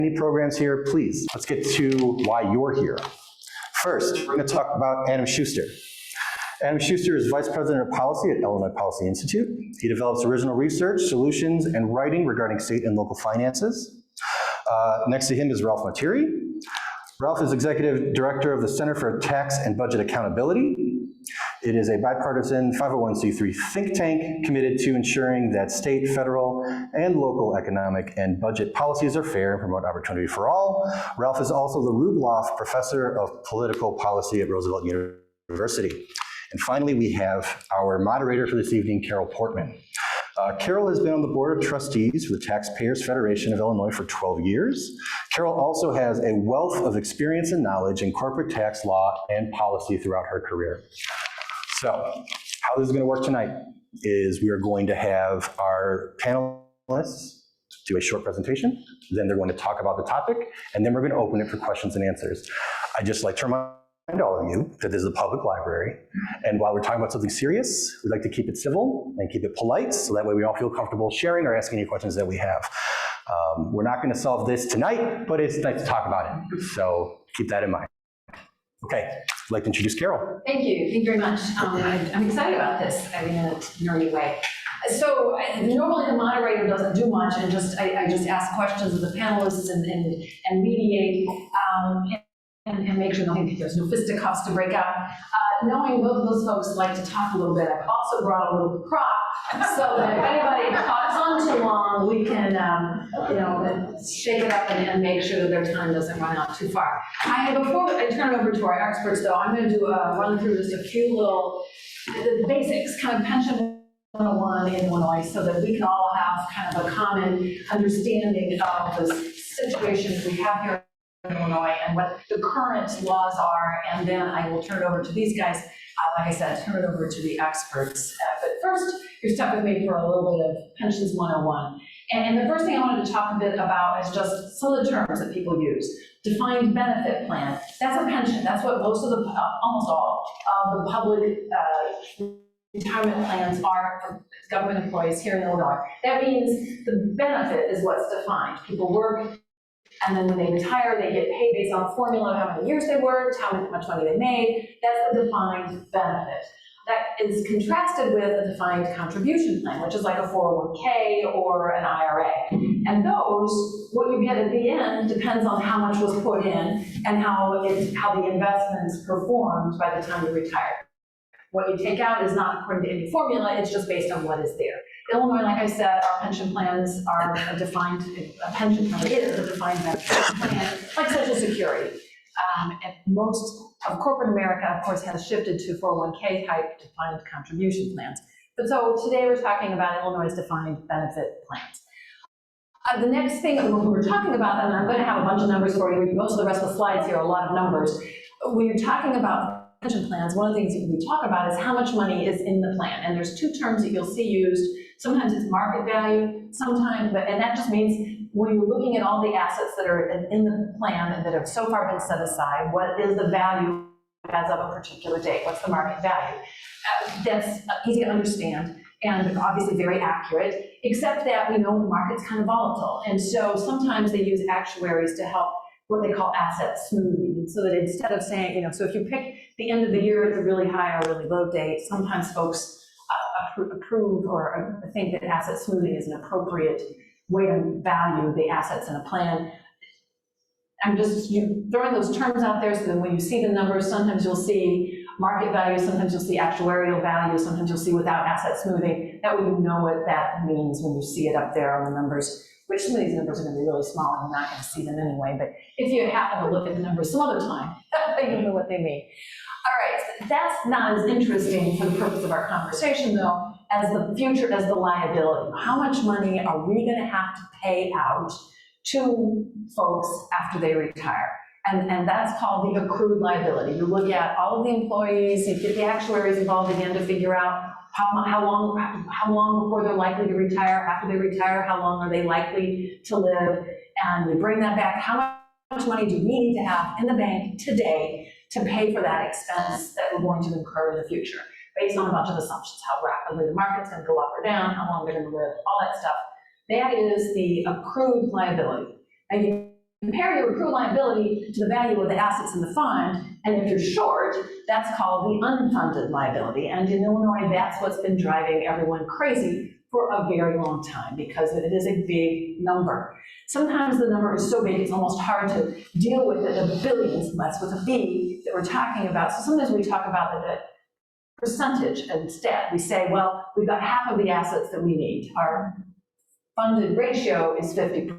any programs here, please, let's get to why you're here. First, we're going to talk about Adam Schuster. Adam Schuster is Vice President of Policy at Illinois Policy Institute. He develops original research, solutions, and writing regarding state and local finances. Next to him is Ralph Martire. Ralph is Executive Director of the Center for Tax and Budget Accountability. It is a bipartisan 501c3 think tank committed to ensuring that state, federal, and local economic and budget policies are fair and promote opportunity for all. Ralph is also the Rubloff Professor of Political Policy at Roosevelt University. And finally, we have our moderator for this evening, Carol Portman. Carol has been on the Board of Trustees for the Taxpayers Federation of Illinois for 12 years. Carol also has a wealth of experience and knowledge in corporate tax law and policy throughout her career. So, how this is going to work tonight is we are going to have our panelists do a short presentation, then they're going to talk about the topic, and then we're going to open it for questions and answers. I'd just like to remind all of you that this is a public library, and while we're talking about something serious, we'd like to keep it civil and keep it polite, so that way we all feel comfortable sharing or asking any questions that we have. We're not going to solve this tonight, but it's nice to talk about it, so keep that in mind. Okay, I'd like to introduce Carol. Thank you very much. I'm excited about this, I mean, in a nerdy way. So normally the moderator doesn't do much, and I just ask questions of the panelists and mediate and make sure there's no fisticuffs to break out. Knowing both of those folks like to talk a little bit, I've also brought a little prop so that if anybody talks on too long, we can shake it up and make sure that their time doesn't run out too far. Before I turn it over to our experts, though, I'm going to do run through just a few little the basics, kind of pension 101 in Illinois, so that we can all have kind of a common understanding of the situation that we have here in Illinois and what the current laws are, and then I will turn it over to these guys. Like I said, turn it over to the experts. But first, you're stuck with me for a little bit of Pensions 101. And the first thing I wanted to talk a bit about is just some of the terms that people use. Defined benefit plan, that's a pension. That's what most of the, almost all of the public retirement plans are for government employees here in Illinois. That means the benefit is what's defined. People work, and then when they retire, they get paid based on a formula of how many years they worked, how much money they made. That's the defined benefit. That is contrasted with a defined contribution plan, which is like a 401k or an IRA. And those, what you get at the end depends on how much was put in and how the investments performed by the time you retire. What you take out is not according to any formula, it's just based on what is there. Illinois, like I said, our pension plans are a defined, a pension plan is a defined benefit plan, like Social Security. And most of corporate America, of course, has shifted to 401k type defined contribution plans. But so today we're talking about Illinois' defined benefit plans. The next thing that we're talking about, and I'm going to have a bunch of numbers for you, most of the rest of the slides here are a lot of numbers. When you're talking about pension plans, one of the things that we talk about is how much money is in the plan. And there's two terms that you'll see used. Sometimes it's market value, sometimes, and that just means when you're looking at all the assets that are in the plan that have so far been set aside, what is the value as of a particular date? What's the market value? That's easy to understand and obviously very accurate, except that we know the market's kind of volatile. And so sometimes they use actuaries to help what they call asset smoothing, so that instead of saying, so if you pick the end of the year at the really high or really low date, sometimes folks approve or think that asset smoothing is an appropriate way to value the assets in a plan. I'm just throwing those terms out there so that when you see the numbers, sometimes you'll see market value, sometimes you'll see actuarial value, sometimes you'll see without asset smoothing. That way you know what that means when you see it up there on the numbers, which some of these numbers are going to be really small and you're not going to see them anyway. But if you happen to look at the numbers some other time, you know what they mean. All right, that's not as interesting for the purpose of our conversation, though, as the future, as the liability. How much money are we going to have to pay out to folks after they retire? And that's called the accrued liability. You look at all of the employees, you get the actuaries involved again to figure out how long before they're likely to retire, after they retire, how long are they likely to live, and we bring that back. How much money do we need to have in the bank today to pay for that expense that we're going to incur in the future, based on a bunch of assumptions, how rapidly the market's going to go up or down, how long they're going to live, all that stuff. That is the accrued liability. And you compare your accrued liability to the value of the assets in the fund, and if you're short, that's called the unfunded liability. And in Illinois, that's what's been driving everyone crazy for a very long time, because it is a big number. Sometimes the number is so big it's almost hard to deal with it, the billions, that's with a B, that we're talking about. So sometimes we talk about the percentage instead. We say, well, we've got half of the assets that we need. Our funded ratio is 50%,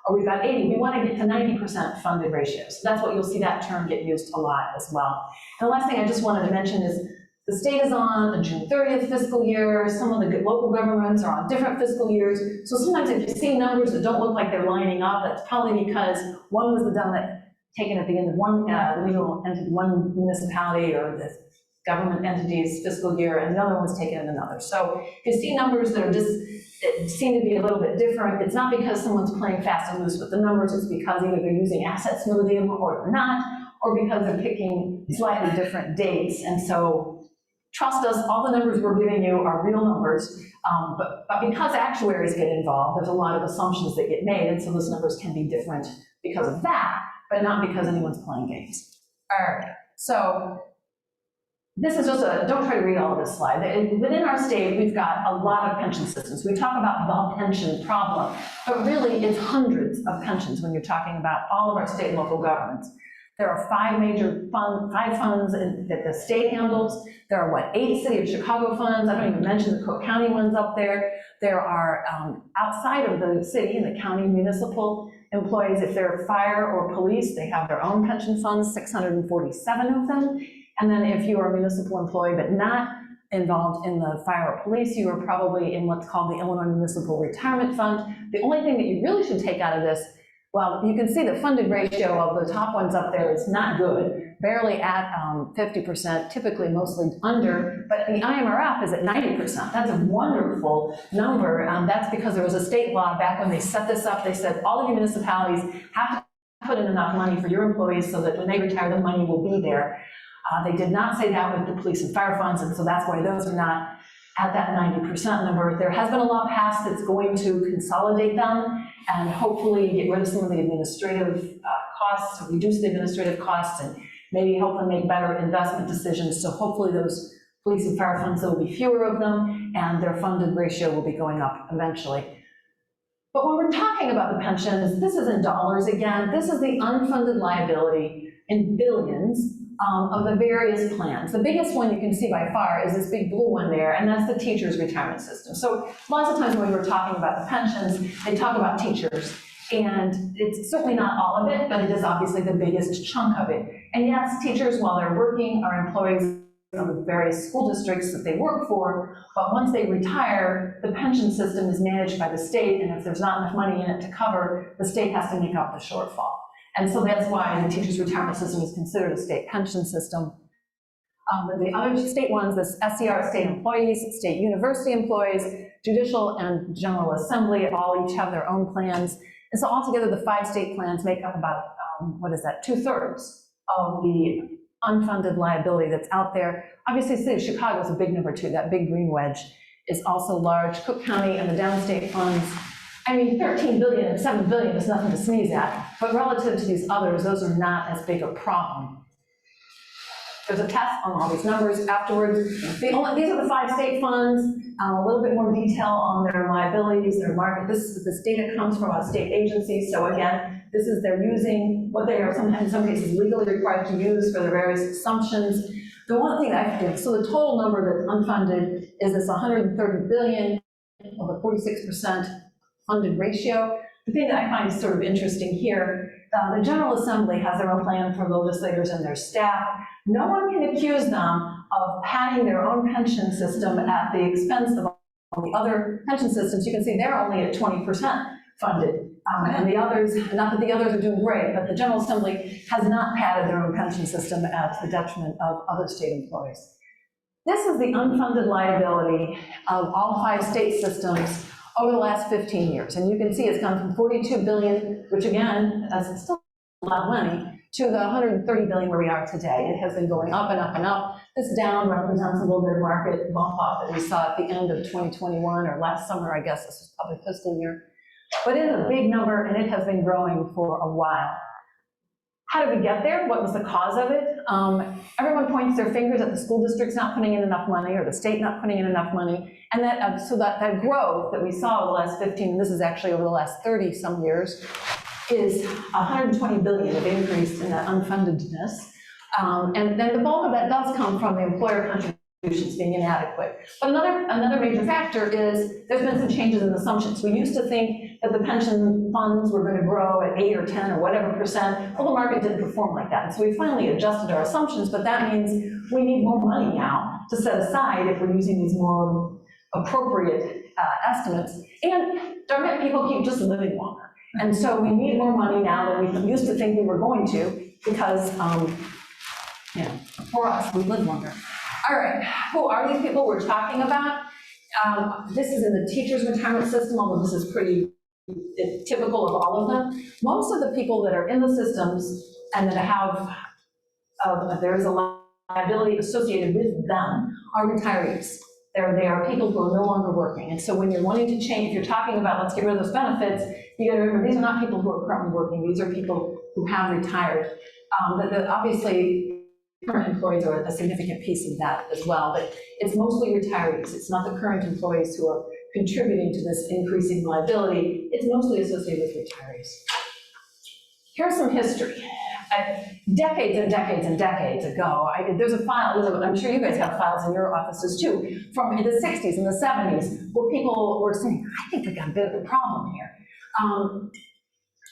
or we've got 80. We want to get to 90% funded ratio. So that's what you'll see that term get used a lot as well. And the last thing I just wanted to mention is the state is on a June 30th fiscal year. Some of the local governments are on different fiscal years. So sometimes if you see numbers that don't look like they're lining up, that's probably because one was taken at the end of one legal entity, one municipality or the government entity's fiscal year, and another one was taken in another. So if you see numbers that are that seem to be a little bit different, it's not because someone's playing fast and loose with the numbers, it's because either they're using asset smoothing or they're not, or because they're picking slightly different dates. And so trust us, all the numbers we're giving you are real numbers, but because actuaries get involved, there's a lot of assumptions that get made, and so those numbers can be different because of that, but not because anyone's playing games. All right, so this is just don't try to read all of this slide. Within our state, we've got a lot of pension systems. We talk about the pension problem, but really it's hundreds of pensions when you're talking about all of our state and local governments. There are five funds that the state handles. There are, 8 City of Chicago funds. I don't even mention the Cook County ones up there. There are, outside of the city and the county municipal employees, if they're fire or police, they have their own pension funds, 647 of them. And then if you are a municipal employee but not involved in the fire or police, you are probably in what's called the Illinois Municipal Retirement Fund. The only thing that you really should take out of this, well, you can see the funded ratio of the top ones up there is not good, barely at 50%, typically mostly under, but the IMRF is at 90%. That's a wonderful number. That's because there was a state law back when they set this up. They said all of your municipalities have to put in enough money for your employees so that when they retire, the money will be there. They did not say that with the police and fire funds, and so that's why those are not at that 90% number. There has been a law passed that's going to consolidate them and hopefully get rid of some of the administrative costs, or reduce the administrative costs, and maybe help them make better investment decisions. So hopefully those police and fire funds, there will be fewer of them, and their funded ratio will be going up eventually. But when we're talking about the pensions, this is in dollars again. This is the unfunded liability in billions of the various plans. The biggest one you can see by far is this big blue one there, and that's the teachers' retirement system. So lots of times when we're talking about the pensions, they talk about teachers, and it's certainly not all of it, but it is obviously the biggest chunk of it. And yes, teachers, while they're working, are employees of the various school districts that they work for, but once they retire, the pension system is managed by the state, and if there's not enough money in it to cover, the state has to make up the shortfall. And so that's why the teachers' retirement system is considered a state pension system. The other state ones, the SCR, state employees, state university employees, judicial and general assembly, all each have their own plans. And so altogether, the 5 state plans make up about, 2/3 of the unfunded liability that's out there. Obviously, the city of Chicago is a big number too. That big green wedge is also large. Cook County and the downstate funds, I mean, 13 billion and 7 billion is nothing to sneeze at, but relative to these others, those are not as big a problem. There's a test on all these numbers afterwards. These are the 5 state funds, a little bit more detail on their liabilities, their market. This data comes from a state agency, so again, this is they're using what they are sometimes in some cases legally required to use for the various assumptions. The one thing that I think, so the total number that's unfunded is this 130 billion of the 46% funded ratio. The thing that I find sort of interesting here, the General Assembly has their own plan for legislators and their staff. No one can accuse them of padding their own pension system at the expense of all the other pension systems. You can see they're only at 20% funded. And the others, not that the others are doing great, but the General Assembly has not padded their own pension system at the detriment of other state employees. This is the unfunded liability of all 5 state systems over the last 15 years. And you can see it's gone from 42 billion, which again, is still a lot of money, to the 130 billion where we are today. It has been going up and up and up. This down represents a little bit of market bump up that we saw at the end of 2021 or last summer, I guess this is probably fiscal year But it is a big number, and it has been growing for a while. How did we get there? What was the cause of it? Everyone points their fingers at the school districts not putting in enough money, or the state not putting in enough money, and that growth that we saw over the last 15, this is actually over the last 30 some years, is 120 billion of increase in that unfundedness. And then the bulk of that does come from the employer contributions being inadequate. But another major factor is there's been some changes in assumptions. We used to think that the pension funds were going to grow at 8 or 10 or whatever percent. Well, the market didn't perform like that. And so we finally adjusted our assumptions, but that means we need more money now to set aside if we're using these more appropriate estimates. And darn it, people keep just living longer. And so we need more money now than we used to think we were going to, because, for us, we live longer. All right, who are these people we're talking about? This is in the teachers' retirement system, although this is pretty typical of all of them. Most of the people that are in the systems and that have, there's a liability associated with them are retirees. They are people who are no longer working. And so when you're wanting to change, if you're talking about let's get rid of those benefits, you got to remember these are not people who are currently working. These are people who have retired. Obviously, current employees are a significant piece of that as well, but it's mostly retirees. It's not the current employees who are contributing to this increasing liability. It's mostly associated with retirees. Here's some history. Decades and decades and decades ago, there's a file, I'm sure you guys have files in your offices too, from in the 60s and the 70s, where people were saying, I think we got a bit of a problem here.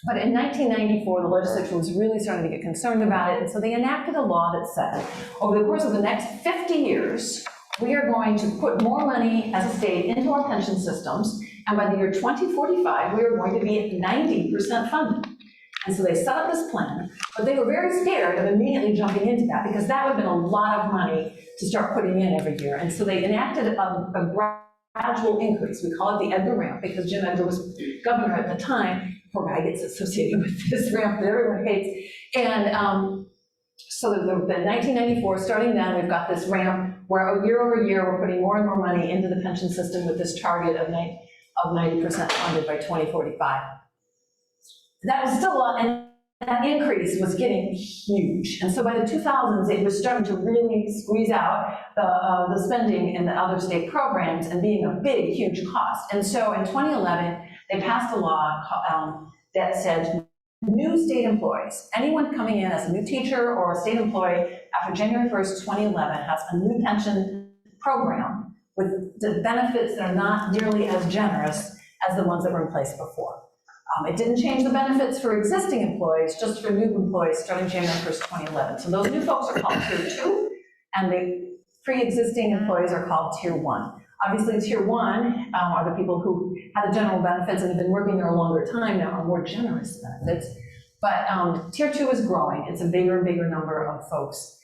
But in 1994, the legislature was really starting to get concerned about it, and so they enacted a law that said, over the course of the next 50 years, we are going to put more money as a state into our pension systems, and by the year 2045, we are going to be at 90% funded. And so they set up this plan, but they were very scared of immediately jumping into that, because that would have been a lot of money to start putting in every year. And so they enacted a gradual increase. We call it the Edgar ramp, because Jim Edgar was governor at the time. Poor guy gets associated with this ramp that everyone hates. And so the 1994, starting then, we've got this ramp where year over year, we're putting more and more money into the pension system with this target of 90% funded by 2045. That was still a lot, and that increase was getting huge. And so by the 2000s, it was starting to really squeeze out the spending in the other state programs and being a big, huge cost. And so in 2011, they passed a law that said new state employees, anyone coming in as a new teacher or a state employee after January 1st, 2011, has a new pension program with the benefits that are not nearly as generous as the ones that were in place before. It didn't change the benefits for existing employees, just for new employees starting January 1st, 2011. So those new folks are called Tier 2, and the pre-existing employees are called Tier 1. Obviously, Tier 1 are the people who have the general benefits and have been working there a longer time now, are more generous benefits. But Tier 2 is growing. It's a bigger and bigger number of folks.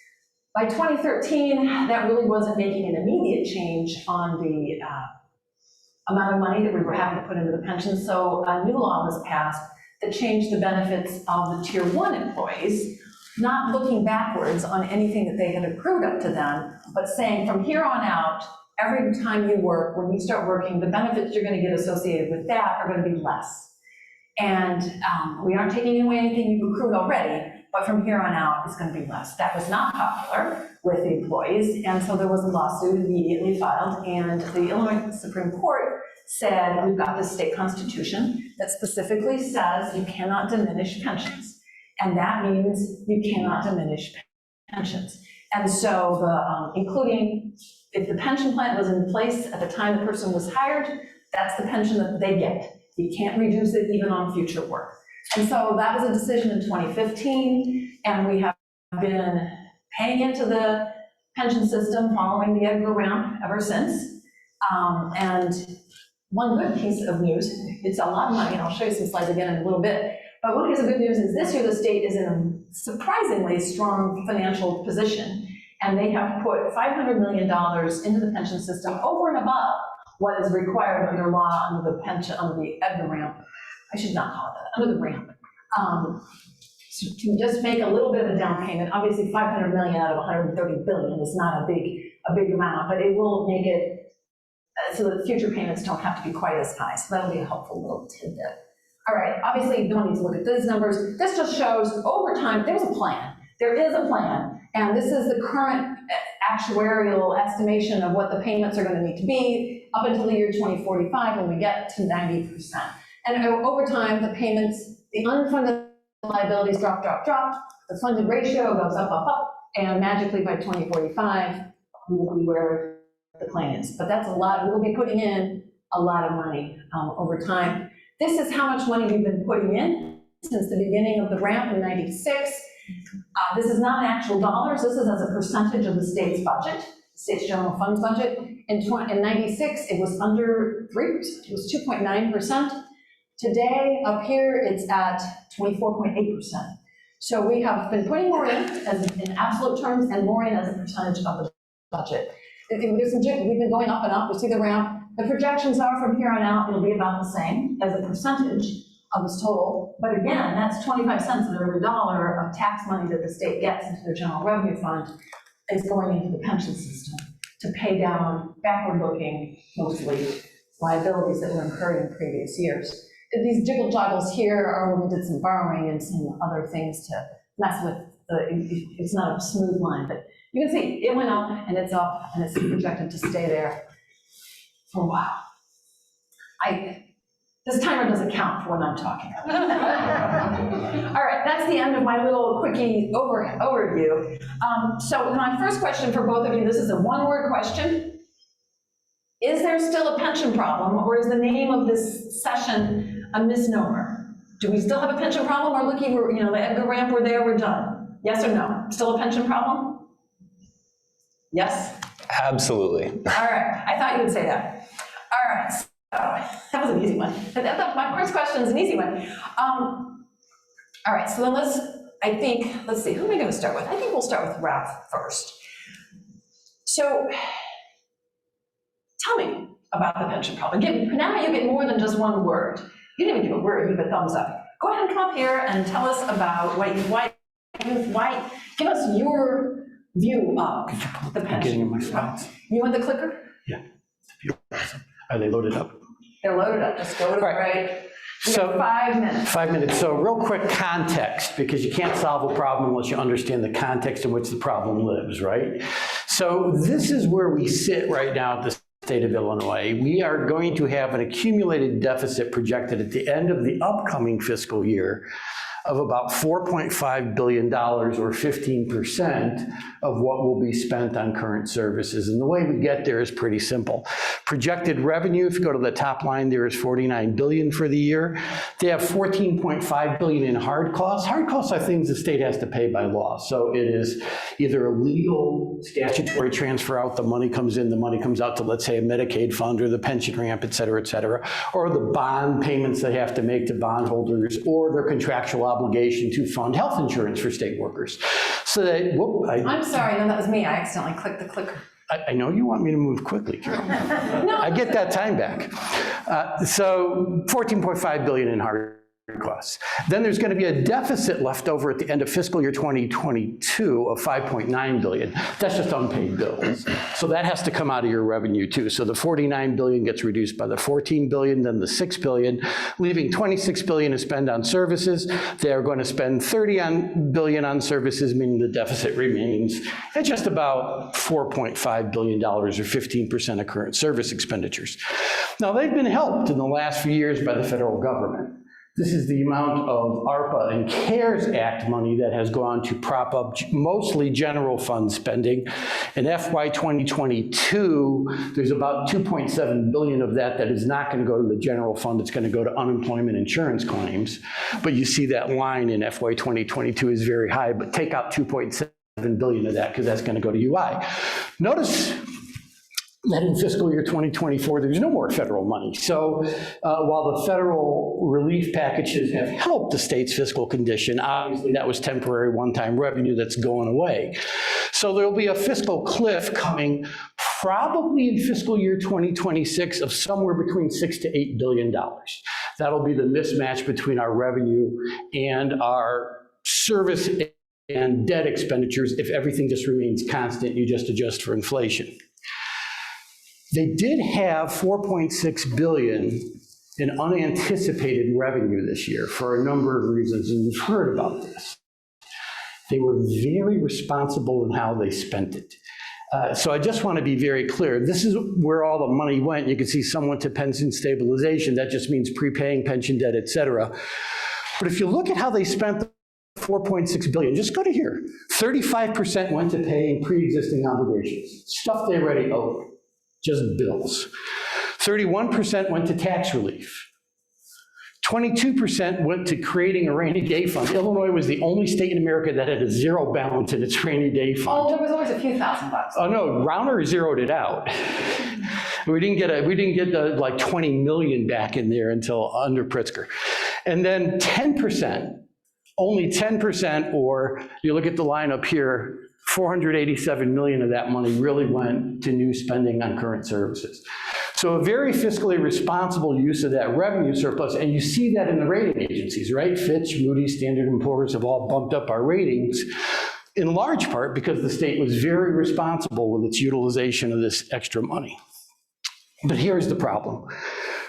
By 2013, that really wasn't making an immediate change on the amount of money that we were having to put into the pension. So a new law was passed that changed the benefits of the Tier 1 employees, not looking backwards on anything that they had accrued up to then, but saying from here on out, every time you work, when you start working, the benefits you're going to get associated with that are going to be less. And we aren't taking away anything you've accrued already, but from here on out, it's going to be less. That was not popular with the employees, and so there was a lawsuit immediately filed, and the Illinois Supreme Court said, we've got this state constitution that specifically says you cannot diminish pensions, and that means you cannot diminish pensions. And so, including if the pension plan was in place at the time the person was hired, that's the pension that they get. You can't reduce it even on future work. And so that was a decision in 2015, and we have been paying into the pension system following the Edgar ramp ever since. And one good piece of news, it's a lot of money, and I'll show you some slides again in a little bit, but one piece of good news is this year the state is in a surprisingly strong financial position, and they have put $500 million into the pension system over and above what is required under law under the pension, under the Edgar ramp. I should not call it that, under the ramp. So to just make a little bit of a down payment, obviously 500 million out of 130 billion is not a big amount, but it will make it so that future payments don't have to be quite as high. So that'll be a helpful little tidbit. All right, obviously you don't need to look at these numbers. This just shows over time, there's a plan. There is a plan, and this is the current actuarial estimation of what the payments are going to need to be up until the year 2045 when we get to 90%. And over time, the payments, the unfunded liabilities drop, the funded ratio goes up, and magically by 2045, we will be where the plan is. But that's a lot. We'll be putting in a lot of money over time. This is how much money we've been putting in since the beginning of the ramp in '96. This is not actual dollars. This is as a percentage of the state's budget, the state's general funds budget. In '96, it was under 3%. It was 2.9%. Today, up here, it's at 24.8%. So we have been putting more in, in absolute terms, and more in as a percentage of the budget. We've been going up and up. We see the ramp. The projections are from here on out, it'll be about the same as a percentage of this total. But again, that's 25 cents of every dollar of tax money that the state gets into their general revenue fund is going into the pension system to pay down backward-looking, mostly, liabilities that were incurred in previous years. These jiggle joggles here are when we did some borrowing and some other things to mess with it's not a smooth line, but you can see it went up and it's projected to stay there for a while. This timer doesn't count for what I'm talking about. All right, that's the end of my little quickie overview. So my first question for both of you, this is a one-word question. Is there still a pension problem, or is the name of this session a misnomer? Do we still have a pension problem, or looking, the Edgar ramp, we're there, we're done? Yes or no? Still a pension problem? Yes? Absolutely. All right, I thought you would say that. All right, so that was an easy one. My first question is an easy one. All right, so then let's see, who am I going to start with? I think we'll start with Ralph first. So tell me about the pension problem. Now you get more than just one word. You didn't even give a word, you give a thumbs up. Go ahead and come up here and tell us about why give us your view of the pension. Getting in my slides. You want the clicker? Yeah. Are they loaded up? They're loaded up. Just go to the right. So 5 minutes. 5 minutes. So real quick context, because you can't solve a problem unless you understand the context in which the problem lives, right? So this is where we sit right now at the state of Illinois. We are going to have an accumulated deficit projected at the end of the upcoming fiscal year of about $4.5 billion, or 15% of what will be spent on current services. And the way we get there is pretty simple. Projected revenue, if you go to the top line, there is $49 billion for the year. They have $14.5 billion in hard costs. Hard costs are things the state has to pay by law. So it is either a legal statutory transfer out, the money comes in, the money comes out to, let's say, a Medicaid fund or the pension ramp, et cetera, or the bond payments they have to make to bondholders, or their contractual obligation to fund health insurance for state workers. So that, I'm sorry, no, that was me. I accidentally clicked the clicker. I know you want me to move quickly, Carol. No. I get that time back. So $14.5 billion in hard costs. Then there's going to be a deficit left over at the end of fiscal year 2022 of $5.9 billion. That's just unpaid bills. So that has to come out of your revenue too. So the $49 billion gets reduced by the $14 billion, then the $6 billion, leaving $26 billion to spend on services. They are going to spend $30 billion on services, meaning the deficit remains at just about $4.5 billion, or 15% of current service expenditures. Now, they've been helped in the last few years by the federal government. This is the amount of ARPA and CARES Act money that has gone to prop up mostly general fund spending. In FY 2022, there's about $2.7 billion of that is not going to go to the general fund. It's going to go to unemployment insurance claims. But you see that line in FY 2022 is very high, but take out $2.7 billion of that because that's going to go to UI. Notice that in fiscal year 2024, there's no more federal money. So while the federal relief packages have helped the state's fiscal condition, obviously that was temporary one-time revenue that's going away. So there'll be a fiscal cliff coming probably in fiscal year 2026 of somewhere between $6 to $8 billion. That'll be the mismatch between our revenue and our service and debt expenditures. If everything just remains constant, you just adjust for inflation. They did have $4.6 billion an unanticipated revenue this year for a number of reasons, and you've heard about this. They were very responsible in how they spent it. So I just want to be very clear. This is where all the money went. You can see some went to pension stabilization. That just means prepaying pension debt, et cetera. But if you look at how they spent the $4.6 billion, just go to here. 35% went to paying pre-existing obligations, stuff they already owed, just bills. 31% went to tax relief. 22% went to creating a rainy day fund. Illinois was the only state in America that had a zero balance in its rainy day fund. Oh, there was always a few $1,000. Oh no, Rauner zeroed it out. We didn't get the like 20 million back in there until under Pritzker. And then 10%, only 10%, or you look at the line up here, 487 million of that money really went to new spending on current services. So a very fiscally responsible use of that revenue surplus, and you see that in the rating agencies, right? Fitch, Moody's, Standard & Poor's have all bumped up our ratings, in large part because the state was very responsible with its utilization of this extra money. But here's the problem.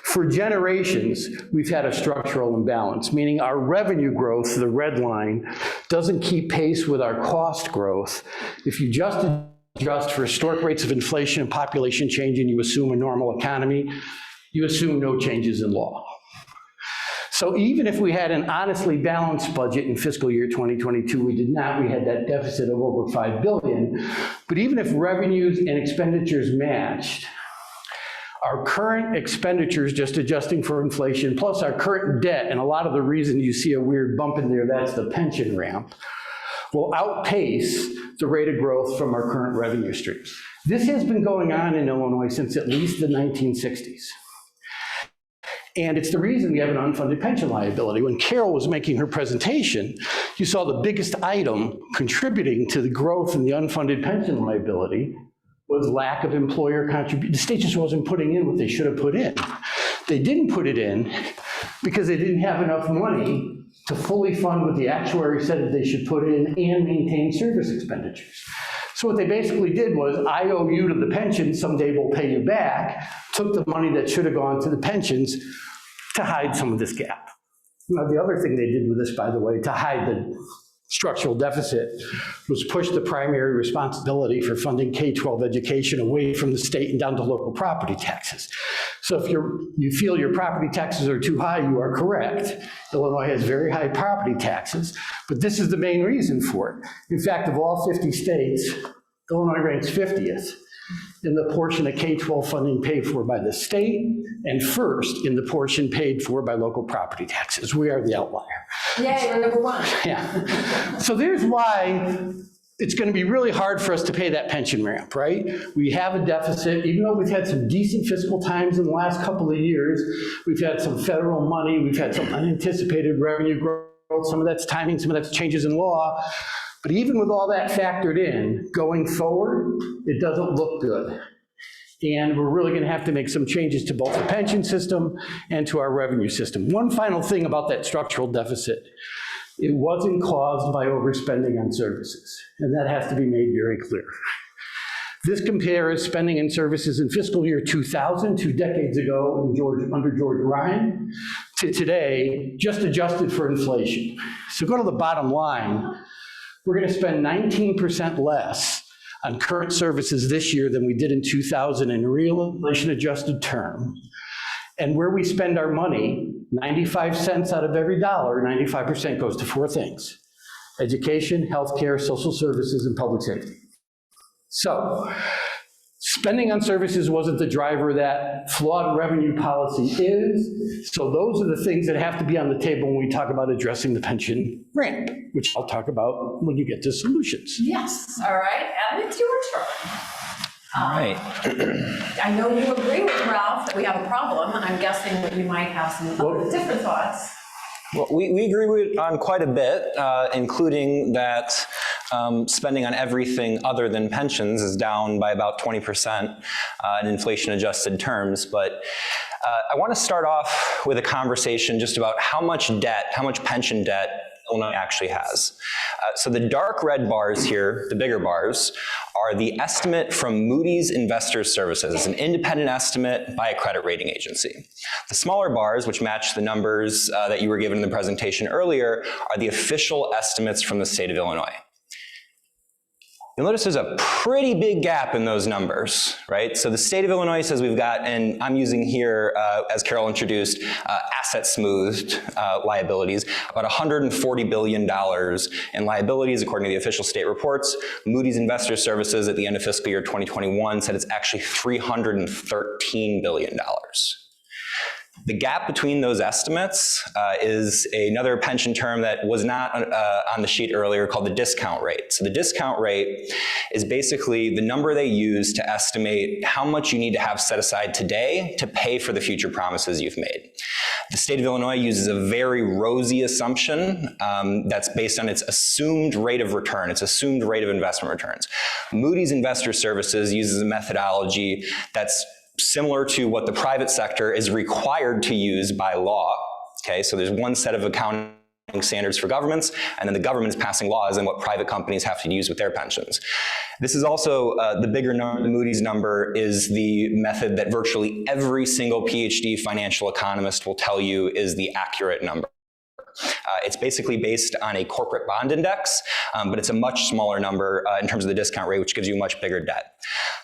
For generations, we've had a structural imbalance, meaning our revenue growth, the red line, doesn't keep pace with our cost growth. If you just adjust for historic rates of inflation and population change and you assume a normal economy, you assume no changes in law. So even if we had an honestly balanced budget in fiscal year 2022, we did not. We had that deficit of over $5 billion. But even if revenues and expenditures matched, our current expenditures, just adjusting for inflation, plus our current debt, and a lot of the reason you see a weird bump in there, that's the pension ramp, will outpace the rate of growth from our current revenue streams. This has been going on in Illinois since at least the 1960s. And it's the reason we have an unfunded pension liability. When Carol was making her presentation, you saw the biggest item contributing to the growth in the unfunded pension liability was lack of employer contribution. The state just wasn't putting in what they should have put in. They didn't put it in because they didn't have enough money to fully fund what the actuary said that they should put in and maintain service expenditures. So what they basically did was, I owe you to the pension, someday we'll pay you back, took the money that should have gone to the pensions to hide some of this gap. Now, the other thing they did with this, by the way, to hide the structural deficit, was push the primary responsibility for funding K-12 education away from the state and down to local property taxes. So if you feel your property taxes are too high, you are correct. Illinois has very high property taxes, but this is the main reason for it. In fact, of all 50 states, Illinois ranks 50th in the portion of K-12 funding paid for by the state, and first in the portion paid for by local property taxes. We are the outlier. Yay, we're number one. Yeah. So there's why it's going to be really hard for us to pay that pension ramp, right? We have a deficit, even though we've had some decent fiscal times in the last couple of years. We've had some federal money, we've had some unanticipated revenue growth, some of that's timing, some of that's changes in law. But even with all that factored in, going forward, it doesn't look good. And we're really going to have to make some changes to both the pension system and to our revenue system. One final thing about that structural deficit. It wasn't caused by overspending on services, and that has to be made very clear. This compares spending in services in fiscal year 2000, 2 decades ago under George Ryan, to today, just adjusted for inflation. So go to the bottom line. We're going to spend 19% less on current services this year than we did in 2000 in real inflation-adjusted terms. And where we spend our money, 95 cents out of every dollar, 95% goes to 4 things: education, healthcare, social services, and public safety. So spending on services wasn't the driver that flawed revenue policy is. So those are the things that have to be on the table when we talk about addressing the pension ramp, which I'll talk about when you get to solutions. Yes, all right, and it's your turn. All right. I know you agree with Ralph that we have a problem, and I'm guessing that you might have some different thoughts. Well, we agree on quite a bit, including that spending on everything other than pensions is down by about 20% in inflation-adjusted terms. But I want to start off with a conversation just about how much debt, how much pension debt Illinois actually has. So the dark red bars here, the bigger bars, are the estimate from Moody's Investors Services. It's an independent estimate by a credit rating agency. The smaller bars, which match the numbers that you were given in the presentation earlier, are the official estimates from the state of Illinois. You'll notice there's a pretty big gap in those numbers, right? So the state of Illinois says we've got, and I'm using here, as Carol introduced, asset smoothed liabilities, about $140 billion in liabilities according to the official state reports. Moody's Investors Services at the end of fiscal year 2021 said it's actually $313 billion. The gap between those estimates is another pension term that was not on the sheet earlier called the discount rate. So the discount rate is basically the number they use to estimate how much you need to have set aside today to pay for the future promises you've made. The state of Illinois uses a very rosy assumption that's based on its assumed rate of return, its assumed rate of investment returns. Moody's Investors Services uses a methodology that's similar to what the private sector is required to use by law. Okay, so there's one set of accounting standards for governments, and then the government is passing laws on what private companies have to use with their pensions. This is also the bigger number, the Moody's number is the method that virtually every single PhD financial economist will tell you is the accurate number. It's basically based on a corporate bond index, but it's a much smaller number in terms of the discount rate, which gives you a much bigger debt.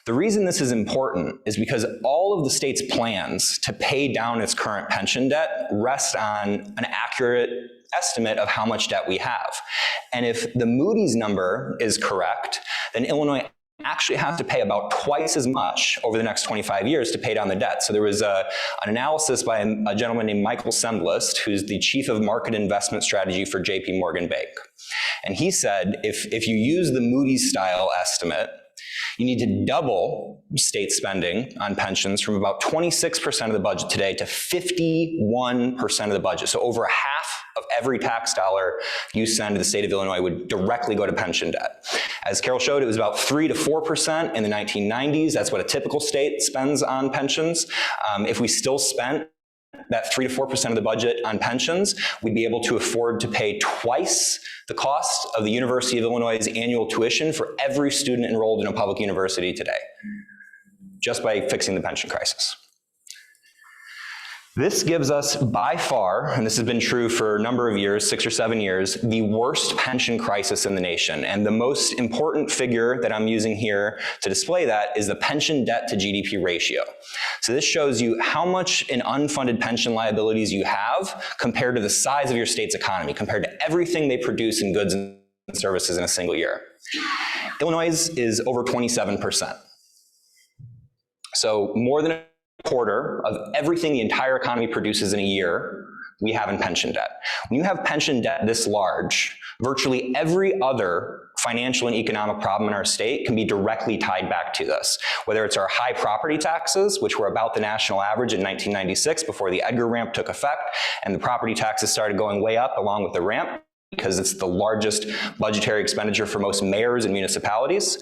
The reason this is important is because all of the state's plans to pay down its current pension debt rest on an accurate estimate of how much debt we have. And if the Moody's number is correct, then Illinois actually have to pay about twice as much over the next 25 years to pay down the debt. So there was an analysis by a gentleman named Michael Semblist, who's the chief of market investment strategy for JP Morgan Bank. And he said, if you use the Moody's style estimate, you need to double state spending on pensions from about 26% of the budget today to 51% of the budget. So over half of every tax dollar you send to the state of Illinois would directly go to pension debt. As Carol showed, it was about 3 to 4% in the 1990s. That's what a typical state spends on pensions. If we still spent that 3 to 4% of the budget on pensions, we'd be able to afford to pay twice the cost of the University of Illinois' annual tuition for every student enrolled in a public university today, just by fixing the pension crisis. This gives us by far, and this has been true for a number of years, 6 or 7 years, the worst pension crisis in the nation. And the most important figure that I'm using here to display that is the pension debt to GDP ratio. So this shows you how much in unfunded pension liabilities you have compared to the size of your state's economy, compared to everything they produce in goods and services in a single year. Illinois is over 27%. So more than a quarter of everything the entire economy produces in a year, we have in pension debt. When you have pension debt this large, virtually every other financial and economic problem in our state can be directly tied back to this. Whether it's our high property taxes, which were about the national average in 1996 before the Edgar ramp took effect, and the property taxes started going way up along with the ramp, because it's the largest budgetary expenditure for most mayors and municipalities,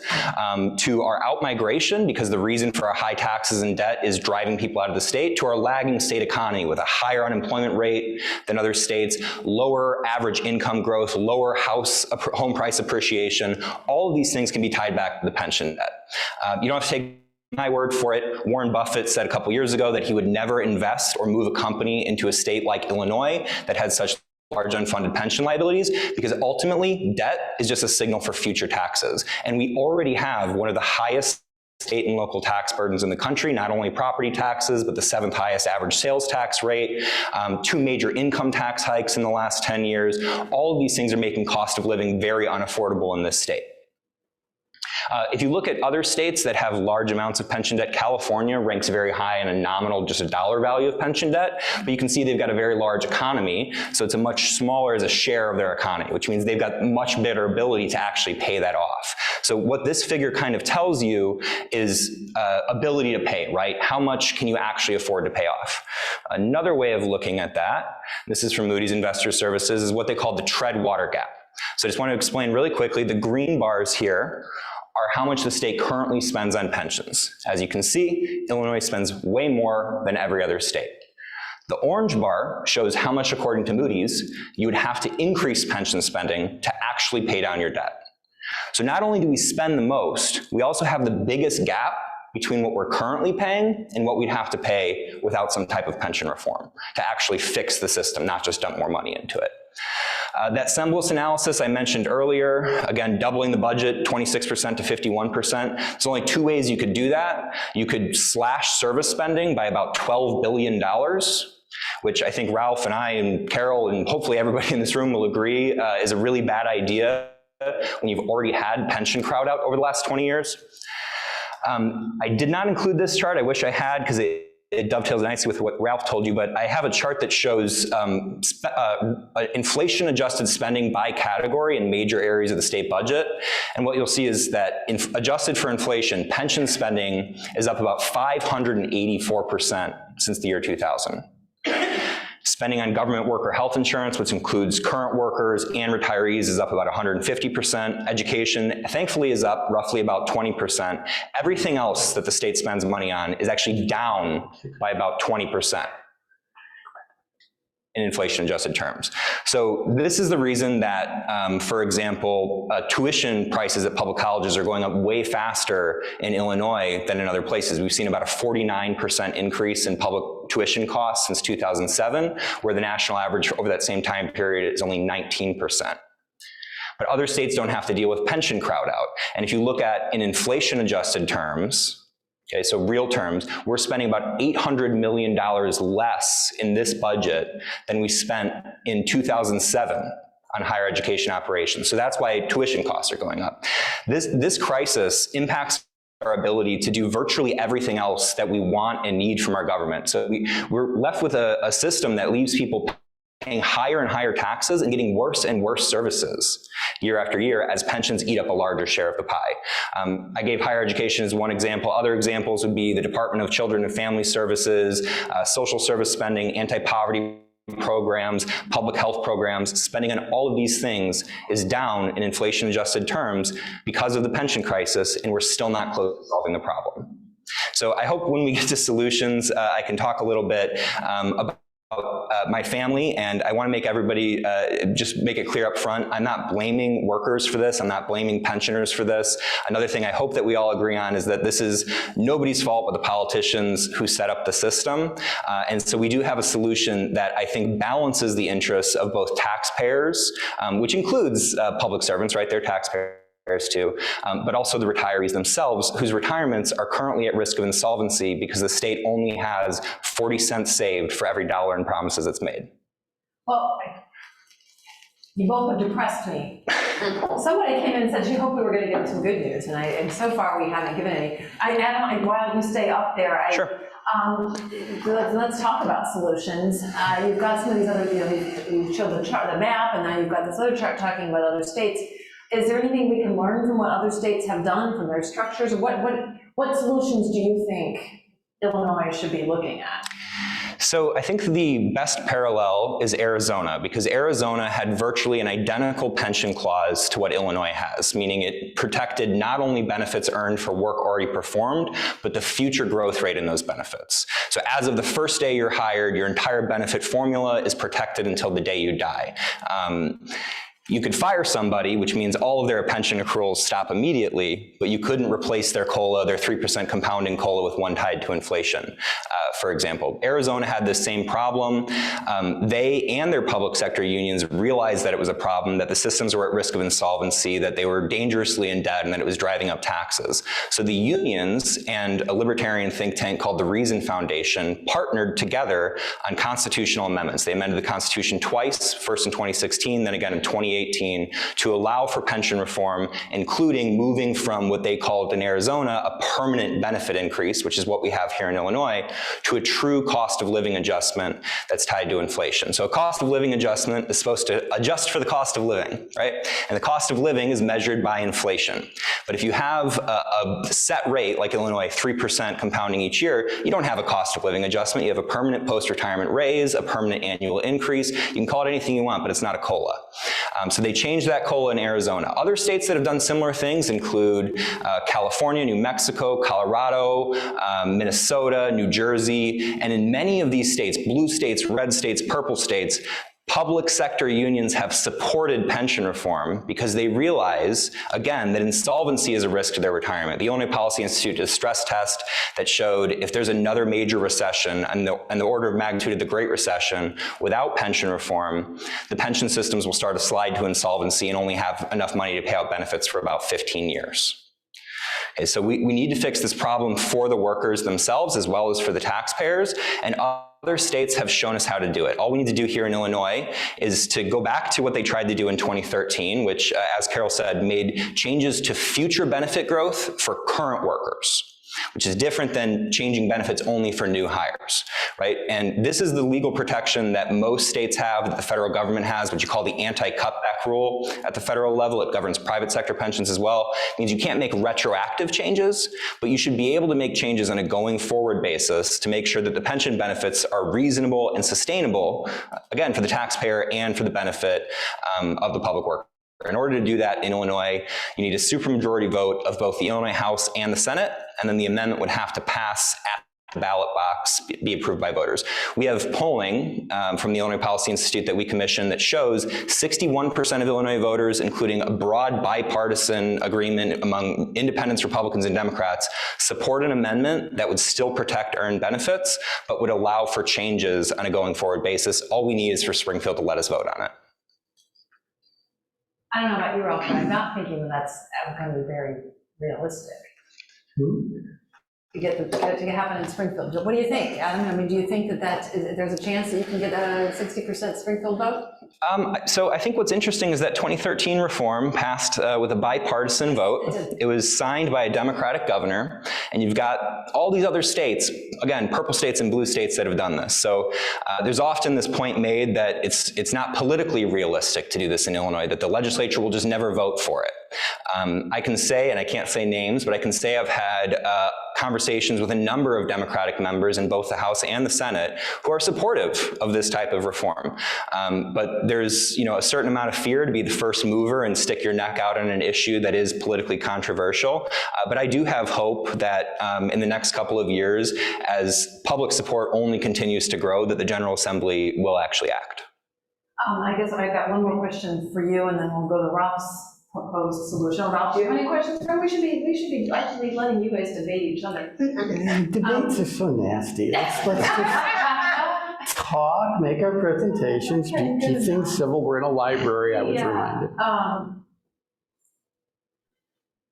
to our outmigration, because the reason for our high taxes and debt is driving people out of the state, to our lagging state economy with a higher unemployment rate than other states, lower average income growth, lower home price appreciation. All of these things can be tied back to the pension debt. You don't have to take my word for it. Warren Buffett said a couple years ago that he would never invest or move a company into a state like Illinois that had such large unfunded pension liabilities, because ultimately debt is just a signal for future taxes. And we already have one of the highest state and local tax burdens in the country, not only property taxes, but the 7th highest average sales tax rate, 2 major income tax hikes in the last 10 years. All of these things are making cost of living very unaffordable in this state. If you look at other states that have large amounts of pension debt, California ranks very high in a nominal, just a dollar value of pension debt, but you can see they've got a very large economy, so it's a much smaller as a share of their economy, which means they've got much better ability to actually pay that off. So what this figure kind of tells you is ability to pay, right? How much can you actually afford to pay off? Another way of looking at that, this is from Moody's Investors Services, is what they call the Treadwater Gap. So I just want to explain really quickly, the green bars here are how much the state currently spends on pensions. As you can see, Illinois spends way more than every other state. The orange bar shows how much, according to Moody's, you would have to increase pension spending to actually pay down your debt. So not only do we spend the most, we also have the biggest gap between what we're currently paying and what we'd have to pay without some type of pension reform to actually fix the system, not just dump more money into it. That Semblus analysis I mentioned earlier, again, doubling the budget, 26% to 51%. There's only two ways you could do that. You could slash service spending by about $12 billion, which I think Ralph and I and Carol and hopefully everybody in this room will agree is a really bad idea when you've already had pension crowd out over the last 20 years. I did not include this chart. I wish I had, because it dovetails nicely with what Ralph told you, but I have a chart that shows inflation-adjusted spending by category in major areas of the state budget. And what you'll see is that adjusted for inflation, pension spending is up about 584% since the year 2000. Spending on government worker health insurance, which includes current workers and retirees, is up about 150%. Education, thankfully, is up roughly about 20%. Everything else that the state spends money on is actually down by about 20% in inflation-adjusted terms. So this is the reason that, for example, tuition prices at public colleges are going up way faster in Illinois than in other places. We've seen about a 49% increase in public tuition costs since 2007, where the national average over that same time period is only 19%. But other states don't have to deal with pension crowd out. And if you look at in inflation-adjusted terms, okay, so real terms, we're spending about $800 million less in this budget than we spent in 2007 on higher education operations. So that's why tuition costs are going up. This crisis impacts our ability to do virtually everything else that we want and need from our government. So we're left with a system that leaves people paying higher and higher taxes and getting worse and worse services year after year as pensions eat up a larger share of the pie. I gave higher education as one example. Other examples would be the Department of Children and Family Services, social service spending, anti-poverty programs, public health programs. Spending on all of these things is down in inflation-adjusted terms because of the pension crisis, and we're still not close to solving the problem. So I hope when we get to solutions, I can talk a little bit about my family, and I want to make everybody just make it clear up front. I'm not blaming workers for this. I'm not blaming pensioners for this. Another thing I hope that we all agree on is that this is nobody's fault but the politicians who set up the system. And so we do have a solution that I think balances the interests of both taxpayers, which includes public servants, right? They're taxpayers too, but also the retirees themselves, whose retirements are currently at risk of insolvency because the state only has 40 cents saved for every dollar in promises it's made. Well, you both have depressed me. Somebody came in and said she hoped we were going to get some good news, and so far we haven't given any. Adam, why don't you stay up there? Sure. Let's talk about solutions. You've got some of these other, you showed the chart, the map, and now you've got this other chart talking about other states. Is there anything we can learn from what other states have done from their structures? What solutions do you think Illinois should be looking at? So I think the best parallel is Arizona, because Arizona had virtually an identical pension clause to what Illinois has, meaning it protected not only benefits earned for work already performed, but the future growth rate in those benefits. So as of the first day you're hired, your entire benefit formula is protected until the day you die. You could fire somebody, which means all of their pension accruals stop immediately, but you couldn't replace their COLA, their 3% compounding COLA, with one tied to inflation, for example. Arizona had this same problem. They and their public sector unions realized that it was a problem, that the systems were at risk of insolvency, that they were dangerously in debt, and that it was driving up taxes. So the unions and a libertarian think tank called the Reason Foundation partnered together on constitutional amendments. They amended the Constitution twice, first in 2016, then again in 2018, to allow for pension reform, including moving from what they called in Arizona a permanent benefit increase, which is what we have here in Illinois, to a true cost of living adjustment that's tied to inflation. So a cost of living adjustment is supposed to adjust for the cost of living, right? And the cost of living is measured by inflation. But if you have a set rate, like Illinois, 3% compounding each year, you don't have a cost of living adjustment. You have a permanent post-retirement raise, a permanent annual increase. You can call it anything you want, but it's not a COLA. So they changed that COLA in Arizona. Other states that have done similar things include California, New Mexico, Colorado, Minnesota, New Jersey, and in many of these states, blue states, red states, purple states, public sector unions have supported pension reform because they realize, again, that insolvency is a risk to their retirement. The Illinois Policy Institute did a stress test that showed if there's another major recession and the order of magnitude of the Great Recession without pension reform, the pension systems will start to slide to insolvency and only have enough money to pay out benefits for about 15 years. Okay, so we need to fix this problem for the workers themselves as well as for the taxpayers, and other states have shown us how to do it. All we need to do here in Illinois is to go back to what they tried to do in 2013, which, as Carol said, made changes to future benefit growth for current workers, which is different than changing benefits only for new hires, right? And this is the legal protection that most states have, that the federal government has, what you call the anti-cutback rule at the federal level. It governs private sector pensions as well. It means you can't make retroactive changes, but you should be able to make changes on a going forward basis to make sure that the pension benefits are reasonable and sustainable, again, for the taxpayer and for the benefit of the public worker. In order to do that in Illinois, you need a supermajority vote of both the Illinois House and the Senate, and then the amendment would have to pass at the ballot box, be approved by voters. We have polling from the Illinois Policy Institute that we commissioned that shows 61% of Illinois voters, including a broad bipartisan agreement among independents, Republicans, and Democrats, support an amendment that would still protect earned benefits, but would allow for changes on a going forward basis. All we need is for Springfield to let us vote on it. I don't know about you, Ralph, but I'm not thinking that that's going to be very realistic. To happen in Springfield. What do you think, Adam? I mean, do you think that there's a chance that you can get a 60% Springfield vote? So I think what's interesting is that 2013 reform passed with a bipartisan vote. It was signed by a Democratic governor, and you've got all these other states, again, purple states and blue states that have done this. So there's often this point made that it's not politically realistic to do this in Illinois, that the legislature will just never vote for it. I can say, and I can't say names, but I can say I've had conversations with a number of Democratic members in both the House and the Senate who are supportive of this type of reform. But there's a certain amount of fear to be the first mover and stick your neck out on an issue that is politically controversial. But I do have hope that in the next couple of years, as public support only continues to grow, that the General Assembly will actually act. I guess I've got one more question for you, and then we'll go to Ralph's proposed solution. Ralph, do you have any questions? We should be actually letting you guys debate each other. Debates are so nasty. Let's just talk, make our presentations, keep things civil. We're in a library, I was reminded.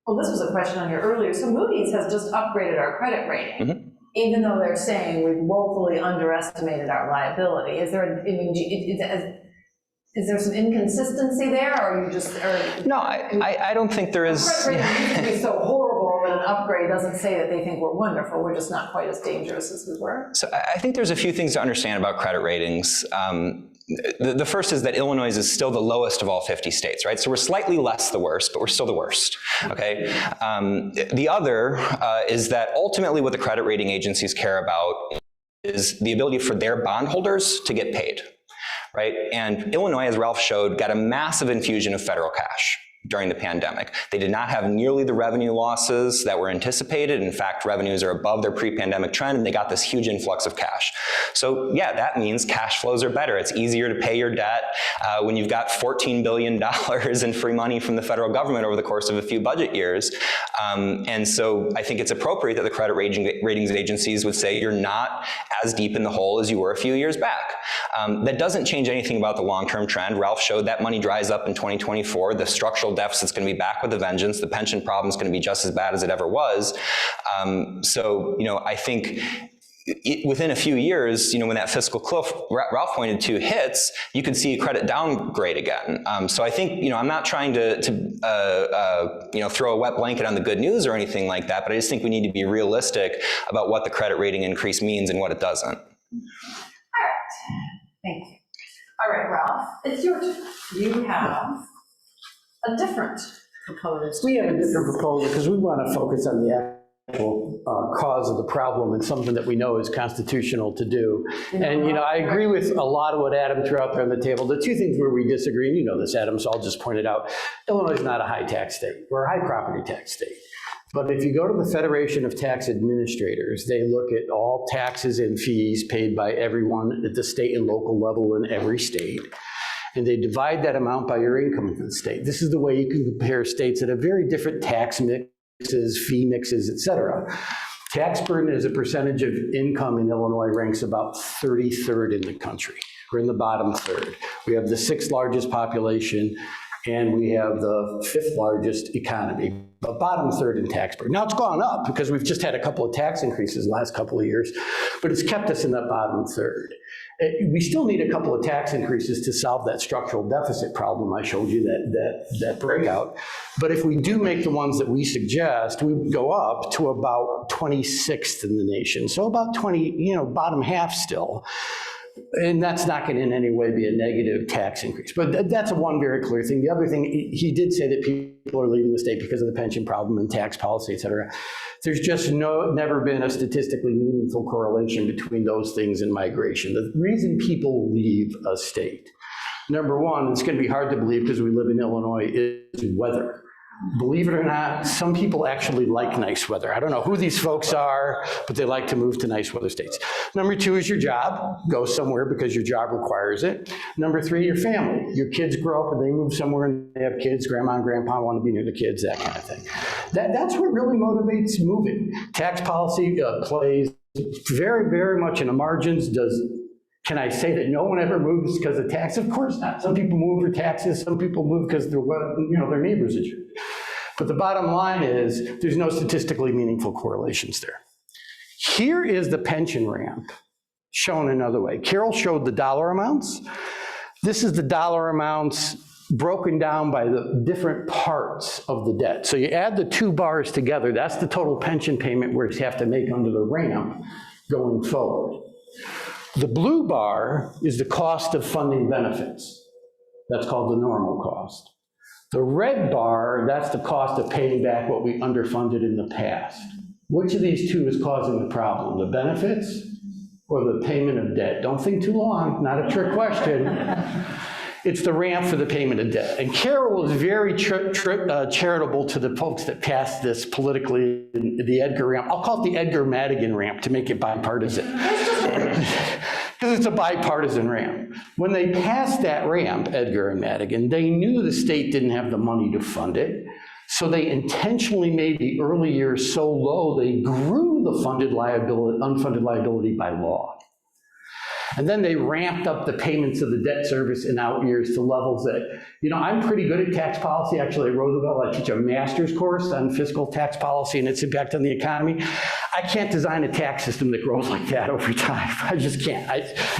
Well, this was a question on your earlier. So Moody's has just upgraded our credit rating, even though they're saying we've woefully underestimated our liability. Is there, is there some inconsistency there, or are you just? No, I don't think there is. Credit rating used to be so horrible that an upgrade doesn't say that they think we're wonderful. We're just not quite as dangerous as we were. So I think there's a few things to understand about credit ratings. The first is that Illinois is still the lowest of all 50 states, right? So we're slightly less the worst, but we're still the worst, okay? The other is that ultimately what the credit rating agencies care about is the ability for their bondholders to get paid, right? And Illinois, as Ralph showed, got a massive infusion of federal cash during the pandemic. They did not have nearly the revenue losses that were anticipated. In fact, revenues are above their pre-pandemic trend, and they got this huge influx of cash. So yeah, that means cash flows are better. It's easier to pay your debt when you've got $14 billion in free money from the federal government over the course of a few budget years. And so I think it's appropriate that the credit ratings agencies would say you're not as deep in the hole as you were a few years back. That doesn't change anything about the long-term trend. Ralph showed that money dries up in 2024. The structural deficit's going to be back with a vengeance. The pension problem is going to be just as bad as it ever was. So, I think within a few years, when that fiscal cliff Ralph pointed to hits, you could see a credit downgrade again. So I think, I'm not trying to throw a wet blanket on the good news or anything like that, but I just think we need to be realistic about what the credit rating increase means and what it doesn't. All right, thank you. All right, Ralph, it's your turn. You have a different proponents? We have a different proposal because we want to focus on the actual cause of the problem and something that we know is constitutional to do. And, you know, I agree with a lot of what Adam threw out there on the table. The two things where we disagree, and you know this, Adam, so I'll just point it out. Illinois is not a high tax state. We're a high property tax state. But if you go to the Federation of Tax Administrators, they look at all taxes and fees paid by everyone at the state and local level in every state, and they divide that amount by your income in the state. This is the way you can compare states that have very different tax mixes, fee mixes, et cetera. Tax burden as a percentage of income in Illinois ranks about 33rd in the country. We're in the bottom third. We have the 6th largest population, and we have the 5th largest economy, but bottom third in tax burden. Now it's gone up because we've just had a couple of tax increases the last couple of years, but it's kept us in that bottom third. We still need a couple of tax increases to solve that structural deficit problem I showed you, that breakout. But if we do make the ones that we suggest, we would go up to about 26th in the nation. So about 20, you know, bottom half still. And that's not going to in any way be a negative tax increase. But that's one very clear thing. The other thing, he did say that people are leaving the state because of the pension problem and tax policy, et cetera. There's just never been a statistically meaningful correlation between those things and migration. The reason people leave a state, number one, it's going to be hard to believe because we live in Illinois, is weather. Believe it or not, some people actually like nice weather. I don't know who these folks are, but they like to move to nice weather states. Number two is your job. Go somewhere because your job requires it. Number three, your family. Your kids grow up and they move somewhere and they have kids. Grandma and grandpa want to be near the kids, that kind of thing. That's what really motivates moving. Tax policy plays very, very much in the margins. Can I say that no one ever moves because of tax? Of course not. Some people move for taxes. Some people move because their neighbors are Jews. But the bottom line is there's no statistically meaningful correlations there. Here is the pension ramp shown another way. Carol showed the dollar amounts. This is the dollar amounts broken down by the different parts of the debt. So you add the two bars together. That's the total pension payment where you have to make under the ramp going forward. The blue bar is the cost of funding benefits. That's called the normal cost. The red bar, that's the cost of paying back what we underfunded in the past. Which of these two is causing the problem? The benefits or the payment of debt? Don't think too long, not a trick question. It's the ramp for the payment of debt. And Carol was very charitable to the folks that passed this politically, the Edgar ramp. I'll call it the Edgar Madigan ramp to make it bipartisan. Because it's a bipartisan ramp. When they passed that ramp, Edgar and Madigan, they knew the state didn't have the money to fund it. So they intentionally made the early years so low, they grew the unfunded liability by law. And then they ramped up the payments of the debt service in out years to levels that, I'm pretty good at tax policy. Actually, at Roosevelt, I teach a master's course on fiscal tax policy and its impact on the economy. I can't design a tax system that grows like that over time. I just can't.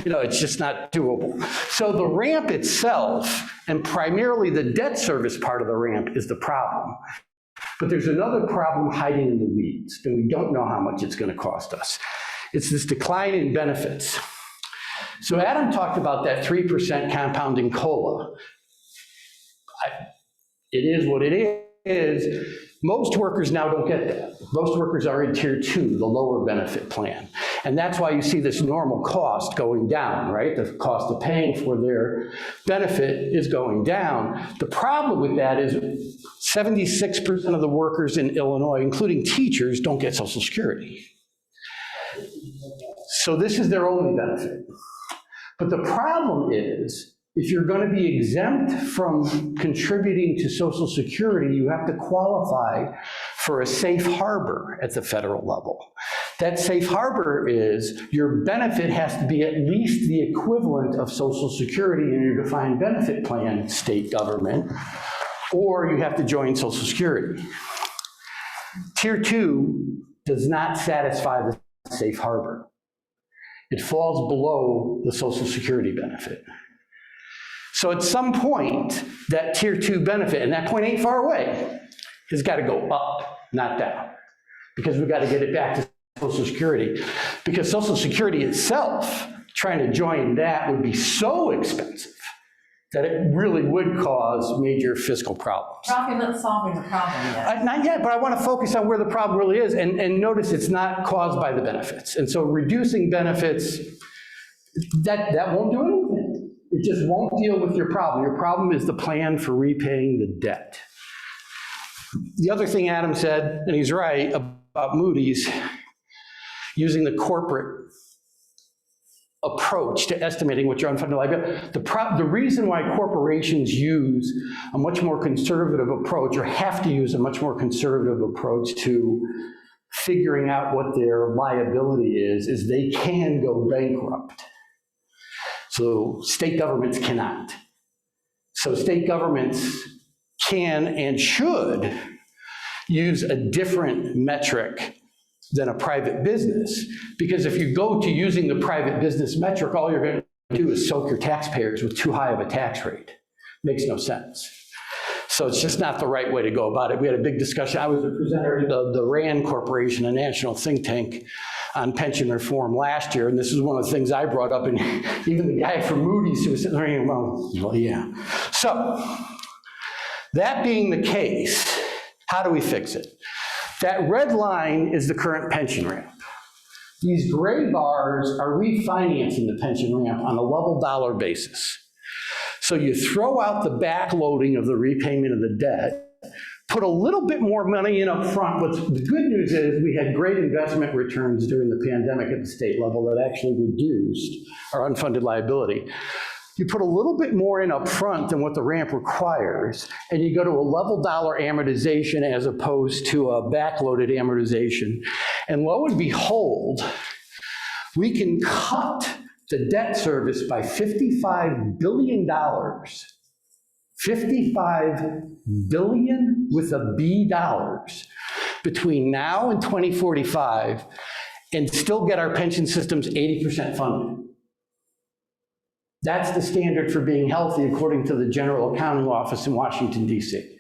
It's just not doable. So the ramp itself, and primarily the debt service part of the ramp, is the problem. But there's another problem hiding in the weeds, and we don't know how much it's going to cost us. It's this decline in benefits. So Adam talked about that 3% compounding COLA. It is what it is. Most workers now don't get that. Most workers are in tier 2, the lower benefit plan. And that's why you see this normal cost going down, right? The cost of paying for their benefit is going down. The problem with that is 76% of the workers in Illinois, including teachers, don't get Social Security. So this is their only benefit. But the problem is, if you're going to be exempt from contributing to Social Security, you have to qualify for a safe harbor at the federal level. That safe harbor is your benefit has to be at least the equivalent of Social Security in your defined benefit plan, state government, or you have to join Social Security. Tier 2 does not satisfy the safe harbor. It falls below the Social Security benefit. So at some point, that tier 2 benefit, and that point ain't far away, has got to go up, not down. Because we've got to get it back to Social Security. Because Social Security itself, trying to join that would be so expensive that it really would cause major fiscal problems. Ralph, you're not solving the problem yet. Not yet, but I want to focus on where the problem really is, and notice it's not caused by the benefits. And so reducing benefits, that won't do anything. It just won't deal with your problem. Your problem is the plan for repaying the debt. The other thing Adam said, and he's right, about Moody's, using the corporate approach to estimating what your unfunded liability. The reason why corporations use a much more conservative approach, or have to use a much more conservative approach to figuring out what their liability is they can go bankrupt. So state governments cannot. So state governments can and should use a different metric than a private business. Because if you go to using the private business metric, all you're going to do is soak your taxpayers with too high of a tax rate. Makes no sense. So it's just not the right way to go about it. We had a big discussion. I was a presenter to the RAND Corporation, a national think tank on pension reform last year, and this is one of the things I brought up, and even the guy from Moody's who was sitting there, well, yeah. So, that being the case, how do we fix it? That red line is the current pension ramp. These gray bars are refinancing the pension ramp on a level dollar basis. So you throw out the backloading of the repayment of the debt, put a little bit more money in up front. But the good news is we had great investment returns during the pandemic at the state level that actually reduced our unfunded liability. You put a little bit more in up front than what the ramp requires, and you go to a level dollar amortization as opposed to a backloaded amortization. And lo and behold, we can cut the debt service by $55 billion. $55 billion with a B dollars between now and 2045 and still get our pension systems 80% funded. That's the standard for being healthy according to the General Accounting Office in Washington, D.C.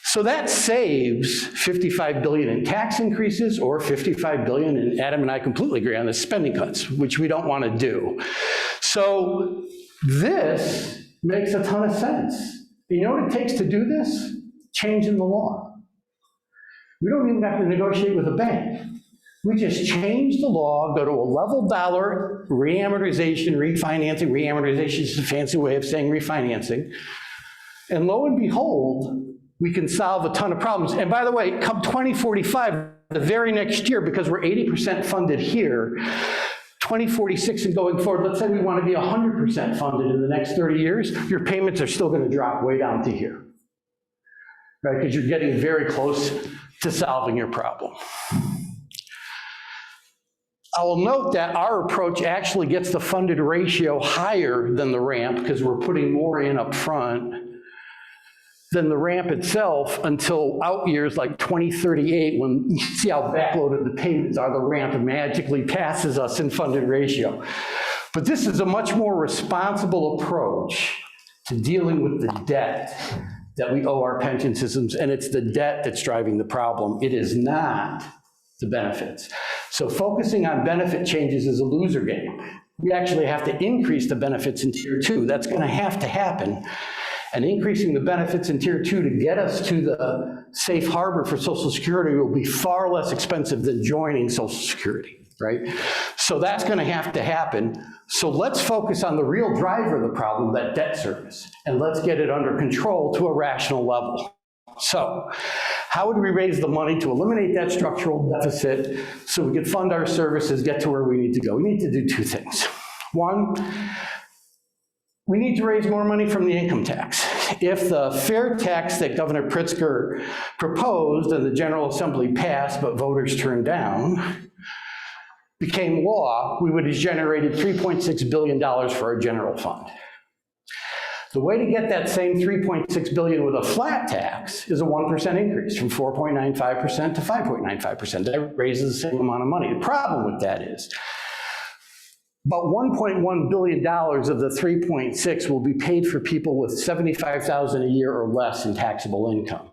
So that saves $55 billion in tax increases or $55 billion, and Adam and I completely agree on this, spending cuts, which we don't want to do. So this makes a ton of sense. You know what it takes to do this? Changing the law. We don't even have to negotiate with a bank. We just change the law, go to a level dollar reamortization, refinancing. Reamortization is a fancy way of saying refinancing. And lo and behold, we can solve a ton of problems. And by the way, come 2045, the very next year, because we're 80% funded here, 2046 and going forward, let's say we want to be 100% funded in the next 30 years, your payments are still going to drop way down to here, right? Because you're getting very close to solving your problem. I will note that our approach actually gets the funded ratio higher than the ramp because we're putting more in up front than the ramp itself until out years like 2038, when you see how backloaded the payments are, the ramp magically passes us in funded ratio. But this is a much more responsible approach to dealing with the debt that we owe our pension systems, and it's the debt that's driving the problem. It is not the benefits. So focusing on benefit changes is a loser game. We actually have to increase the benefits in Tier 2. That's going to happen. And increasing the benefits in Tier 2 to get us to the safe harbor for Social Security will be far less expensive than joining Social Security, right? So that's going to happen. So let's focus on the real driver of the problem, that debt service, and let's get it under control to a rational level. So how would we raise the money to eliminate that structural deficit so we could fund our services, get to where we need to go? We need to do two things. One, we need to raise more money from the income tax. If the fair tax that Governor Pritzker proposed and the General Assembly passed but voters turned down became law, we would have generated $3.6 billion for our general fund. The way to get that same $3.6 billion with a flat tax is a 1% increase from 4.95% to 5.95%. That raises the same amount of money. The problem with that is about $1.1 billion of the 3.6 will be paid for people with $75,000 a year or less in taxable income.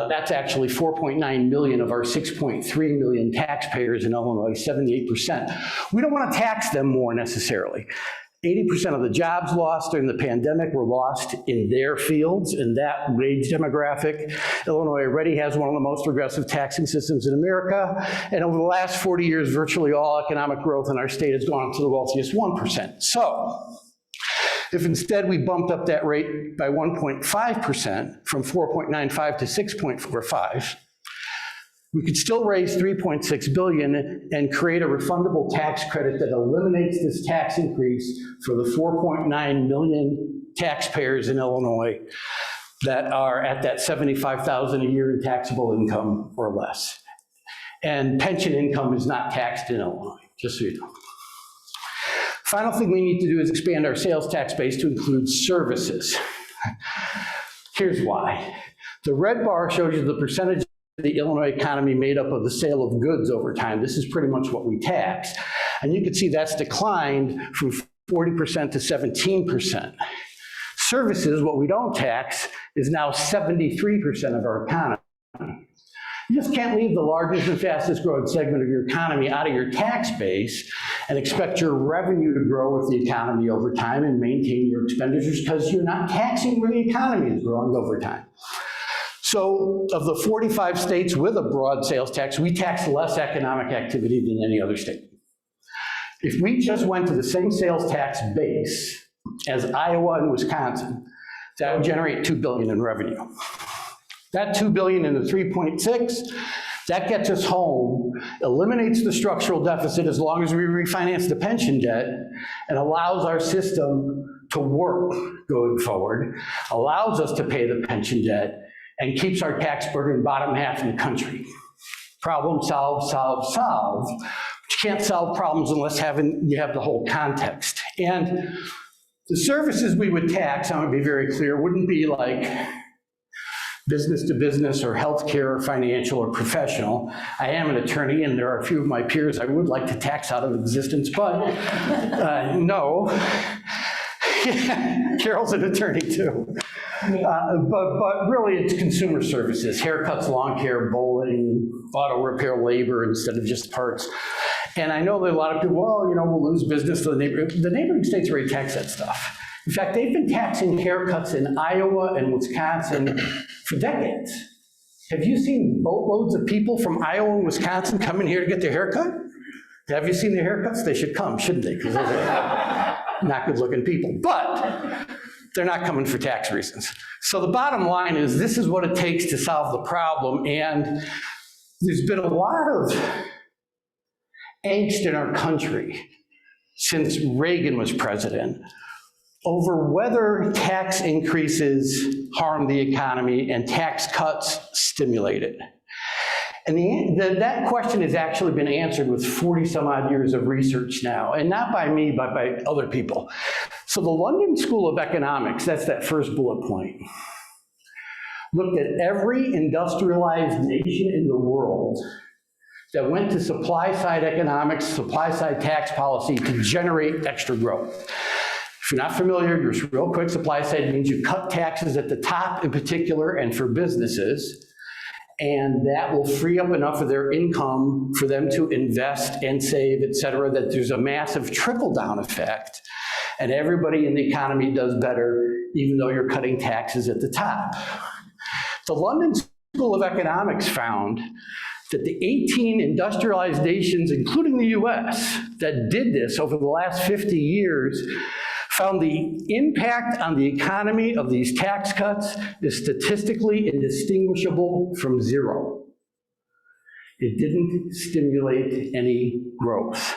That's actually 4.9 million of our 6.3 million taxpayers in Illinois, 78%. We don't want to tax them more necessarily. 80% of the jobs lost during the pandemic were lost in their fields, in that wage demographic. Illinois already has one of the most progressive taxing systems in America, and over the last 40 years, virtually all economic growth in our state has gone to the wealthiest 1%. So, if instead we bumped up that rate by 1.5%, from 4.95 to 6.45, we could still raise $3.6 billion and create a refundable tax credit that eliminates this tax increase for the 4.9 million taxpayers in Illinois that are at that $75,000 a year in taxable income or less. And pension income is not taxed in Illinois, just so you know. Final thing we need to do is expand our sales tax base to include services. Here's why. The red bar shows you the percentage of the Illinois economy made up of the sale of goods over time. This is pretty much what we tax. And you can see that's declined from 40% to 17%. Services, what we don't tax, is now 73% of our economy. You just can't leave the largest and fastest growing segment of your economy out of your tax base and expect your revenue to grow with the economy over time and maintain your expenditures, because you're not taxing where the economy is growing over time. So of the 45 states with a broad sales tax, we tax less economic activity than any other state. If we just went to the same sales tax base as Iowa and Wisconsin, that would generate $2 billion in revenue. That $2 billion into 3.6, that gets us home, eliminates the structural deficit as long as we refinance the pension debt, and allows our system to work going forward, allows us to pay the pension debt, and keeps our tax burden bottom half in the country. Problem solved, solved, solved. But you can't solve problems unless you have the whole context. And the services we would tax, I want to be very clear, wouldn't be like business to business or healthcare or financial or professional. I am an attorney, and there are a few of my peers I would like to tax out of existence, but no. Carol's an attorney too. But really it's consumer services, haircuts, lawn care, bowling, auto repair, labor instead of just parts. And I know that a lot of people, well, we'll lose business to the neighboring. The neighboring states already tax that stuff. In fact, they've been taxing haircuts in Iowa and Wisconsin for decades. Have you seen boatloads of people from Iowa and Wisconsin coming here to get their haircut? Have you seen their haircuts? They should come, shouldn't they? Because they're not good-looking people. But they're not coming for tax reasons. So the bottom line is this is what it takes to solve the problem. And there's been a lot of angst in our country since Reagan was president over whether tax increases harm the economy and tax cuts stimulate it. And that question has actually been answered with 40 some odd years of research now, and not by me, but by other people. So the London School of Economics, that's that first bullet point, looked at every industrialized nation in the world that went to supply-side economics, supply-side tax policy to generate extra growth. If you're not familiar, just real quick, supply-side means you cut taxes at the top in particular and for businesses, and that will free up enough of their income for them to invest and save, et cetera, that there's a massive trickle-down effect, and everybody in the economy does better even though you're cutting taxes at the top. The London School of Economics found that the 18 industrialized nations, including the US, that did this over the last 50 years found the impact on the economy of these tax cuts is statistically indistinguishable from zero. It didn't stimulate any growth.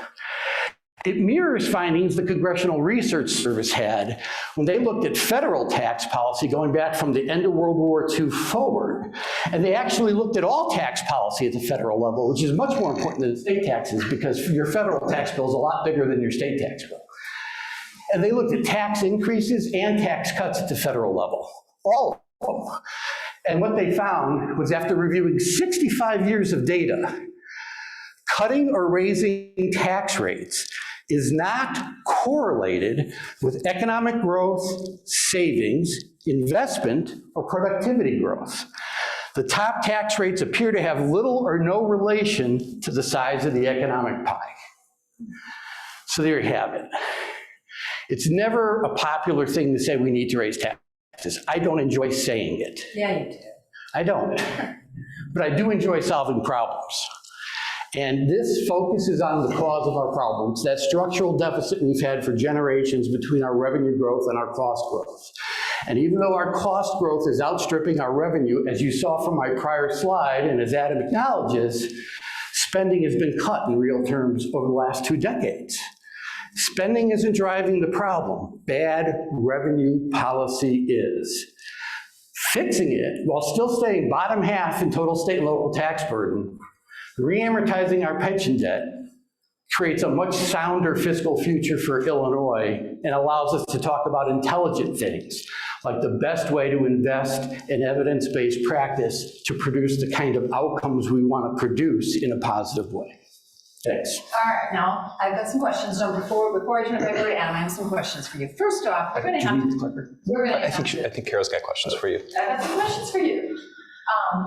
It mirrors findings the Congressional Research Service had when they looked at federal tax policy going back from the end of World War II forward. And they actually looked at all tax policy at the federal level, which is much more important than state taxes because your federal tax bill is a lot bigger than your state tax bill. And they looked at tax increases and tax cuts at the federal level, all of them. And what they found was after reviewing 65 years of data, cutting or raising tax rates is not correlated with economic growth, savings, investment, or productivity growth. The top tax rates appear to have little or no relation to the size of the economic pie. So there you have it. It's never a popular thing to say we need to raise taxes. I don't enjoy saying it. Yeah, you do. I don't. But I do enjoy solving problems. And this focuses on the cause of our problems, that structural deficit we've had for generations between our revenue growth and our cost growth. And even though our cost growth is outstripping our revenue, as you saw from my prior slide, and as Adam acknowledges, spending has been cut in real terms over the last 2 decades. Spending isn't driving the problem. Bad revenue policy is. Fixing it, while still staying bottom half in total state and local tax burden, reamortizing our pension debt, creates a much sounder fiscal future for Illinois and allows us to talk about intelligent things, like the best way to invest in evidence-based practice to produce the kind of outcomes we want to produce in a positive way. Thanks. All right, now I've got some questions. So before I turn it over to Adam, I have some questions for you. First off, we're going to have to. I think Carol's got questions for you. I've got some questions for you.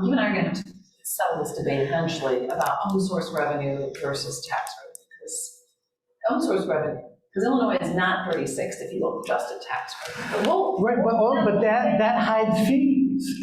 You and I are going to settle this debate eventually about own source revenue versus tax revenue. Because own source revenue, because Illinois is not 36 if you look just at tax revenue. Right, but that hides fees.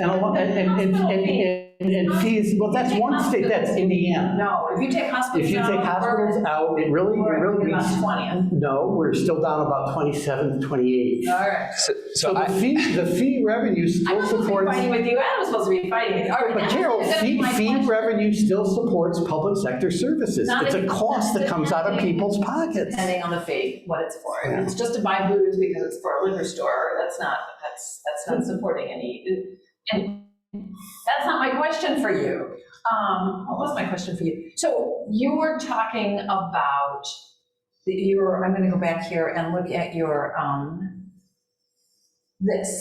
And fees, well, that's one state, that's Indiana. No, if you take hospitals If you take hospitals out, it really about 20. No, we're still down about 27 to 28. All right. So the fee revenue still I'm supposed to be supports. fighting with you. Adam's supposed to be fighting with you. All right, But Carol, fee revenue still supports public sector services. It's a cost that comes out of people's pockets. Depending on the fee, what it's for. If it's just to buy booze because it's for a liquor store, that's not supporting any. And that's not my question for you. What was my question for you? So you were talking about I'm going to go back here and look at your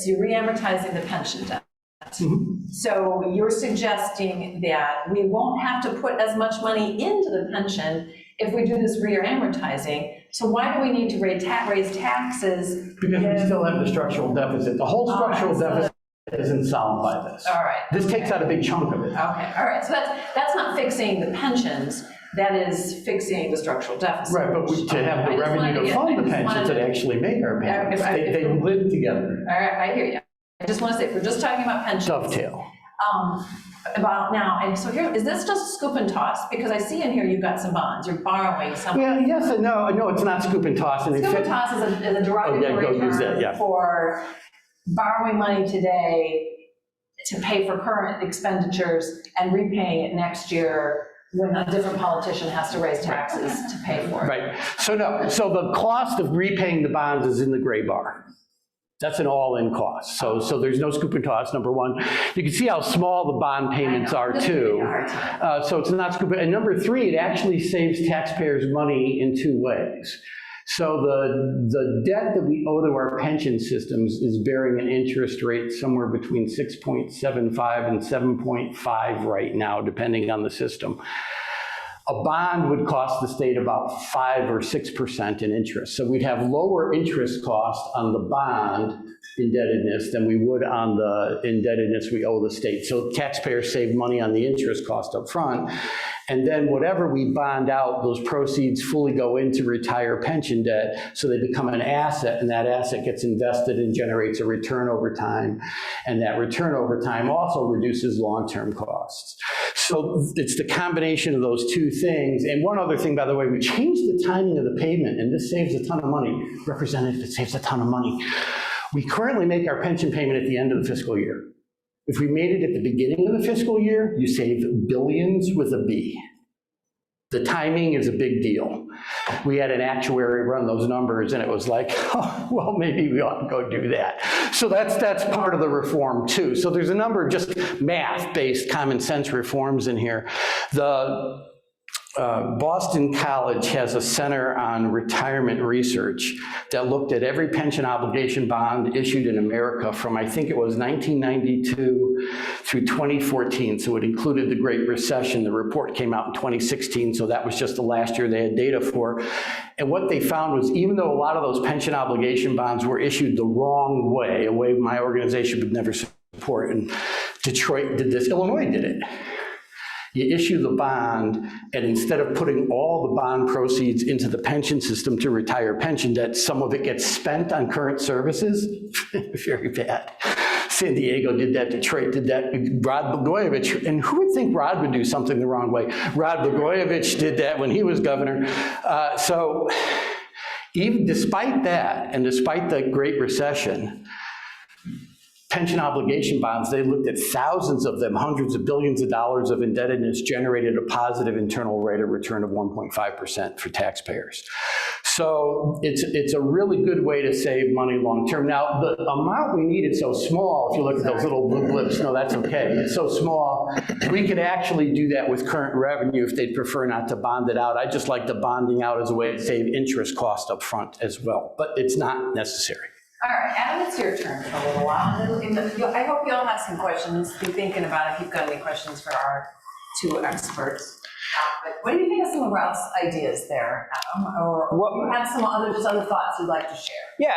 you're reamortizing the pension debt. Mm-hmm. So you're suggesting that we won't have to put as much money into the pension if we do this reamortizing. So why do we need to raise taxes? Because we still have the structural deficit. The whole structural deficit isn't solved by this. All right. This takes out a big chunk of it. Okay, all right. So that's not fixing the pensions. That is fixing the structural deficit. Right, but to have the revenue to fund the pensions that actually make our payments, they live together. All right, I hear you. I just want to say, if we're just talking about pensions. Dovetail. About now, and so here, is this just scoop and toss? Because I see in here you've got some bonds, you're borrowing some. Well, yes and no. No, it's not scoop and toss. Scoop and toss is a derogatory term for borrowing money today to pay for current expenditures and repaying it next year when a different politician has to raise taxes to pay for it. Right. So no. So the cost of repaying the bonds is in the gray bar. That's an all-in cost. So there's no scoop and toss, number one. You can see how small the bond payments are too. So it's not scoop. And number three, it actually saves taxpayers money in 2 ways. So the debt that we owe to our pension systems is bearing an interest rate somewhere between 6.75 and 7.5 right now, depending on the system. A bond would cost the state about 5 or 6% in interest. So we'd have lower interest cost on the bond indebtedness than we would on the indebtedness we owe the state. So taxpayers save money on the interest cost up front. And then whatever we bond out, those proceeds fully go into retire pension debt, so they become an asset, and that asset gets invested and generates a return over time. And that return over time also reduces long-term costs. So it's the combination of those 2 things. And one other thing, by the way, we changed the timing of the payment, and this saves a ton of money. Representative, it saves a ton of money. We currently make our pension payment at the end of the fiscal year. If we made it at the beginning of the fiscal year, you save billions with a B. The timing is a big deal. We had an actuary run those numbers, and it was like, oh, well, maybe we ought to go do that. So that's part of the reform too. So there's a number of just math-based common sense reforms in here. The Boston College has a center on retirement research that looked at every pension obligation bond issued in America from, I think it was 1992 through 2014. So it included the Great Recession. The report came out in 2016, so that was just the last year they had data for. And what they found was, even though a lot of those pension obligation bonds were issued the wrong way, a way my organization would never support, and Detroit did this, Illinois did it. You issue the bond, and instead of putting all the bond proceeds into the pension system to retire pension debt, some of it gets spent on current services. Very bad. San Diego did that, Detroit did that, Rod Blagojevich, and who would think Rod would do something the wrong way? Rod Blagojevich did that when he was governor. So even despite that, and despite the Great Recession, pension obligation bonds, they looked at thousands of them, hundreds of billions of dollars of indebtedness, generated a positive internal rate of return of 1.5% for taxpayers. So it's a really good way to save money long term. Now, the amount we need is so small. If you look at those little blue blips, no, that's okay. It's so small. We could actually do that with current revenue if they'd prefer not to bond it out. I just like the bonding out as a way to save interest cost up front as well, but it's not necessary. All right, Adam, it's your turn for a little while. I hope you all have some questions. Be thinking about it if you've got any questions for our two experts. But what do you think of some of Ralph's ideas there, Adam? Or you have some other thoughts you'd like to share? Yeah,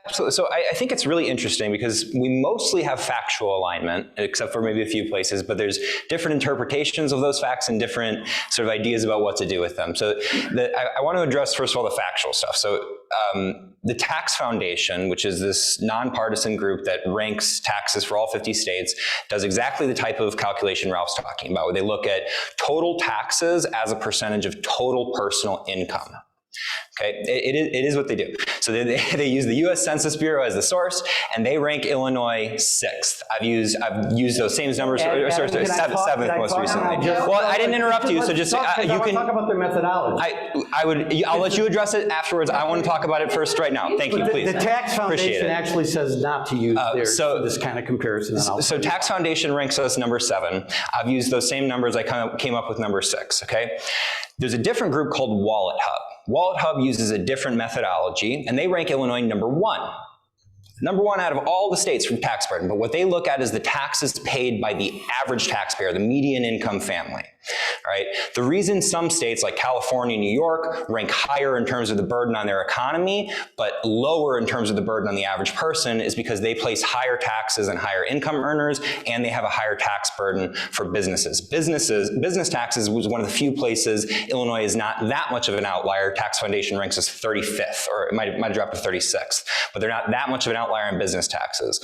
absolutely. So I think it's really interesting because we mostly have factual alignment, except for maybe a few places, but there's different interpretations of those facts and different sort of ideas about what to do with them. So I want to address, first of all, the factual stuff. So the Tax Foundation, which is this nonpartisan group that ranks taxes for all 50 states, does exactly the type of calculation Ralph's talking about, where they look at total taxes as a percentage of total personal income. Okay, it is what they do. So they use the U.S. Census Bureau as the source, and they rank Illinois 6th. I've used those same numbers, seventh most recently. Well, I didn't interrupt you, so just you can talk about their methodology. I'll let you address it afterwards. I want to talk about it first right now. Thank you, please. The Tax Foundation actually says not to use this kind of comparison. So Tax Foundation ranks us number 7. I've used those same numbers. I kind of came up with number 6. Okay. There's a different group called Wallet Hub. Wallet Hub uses a different methodology, and they rank Illinois number 1. Number 1 out of all the states from tax burden, but what they look at is the taxes paid by the average taxpayer, the median income family. Right? The reason some states like California and New York rank higher in terms of the burden on their economy, but lower in terms of the burden on the average person is because they place higher taxes on higher income earners, and they have a higher tax burden for businesses. Business taxes was one of the few places Illinois is not that much of an outlier. Tax Foundation ranks us 35th, or it might have dropped to 36th, but they're not that much of an outlier in business taxes.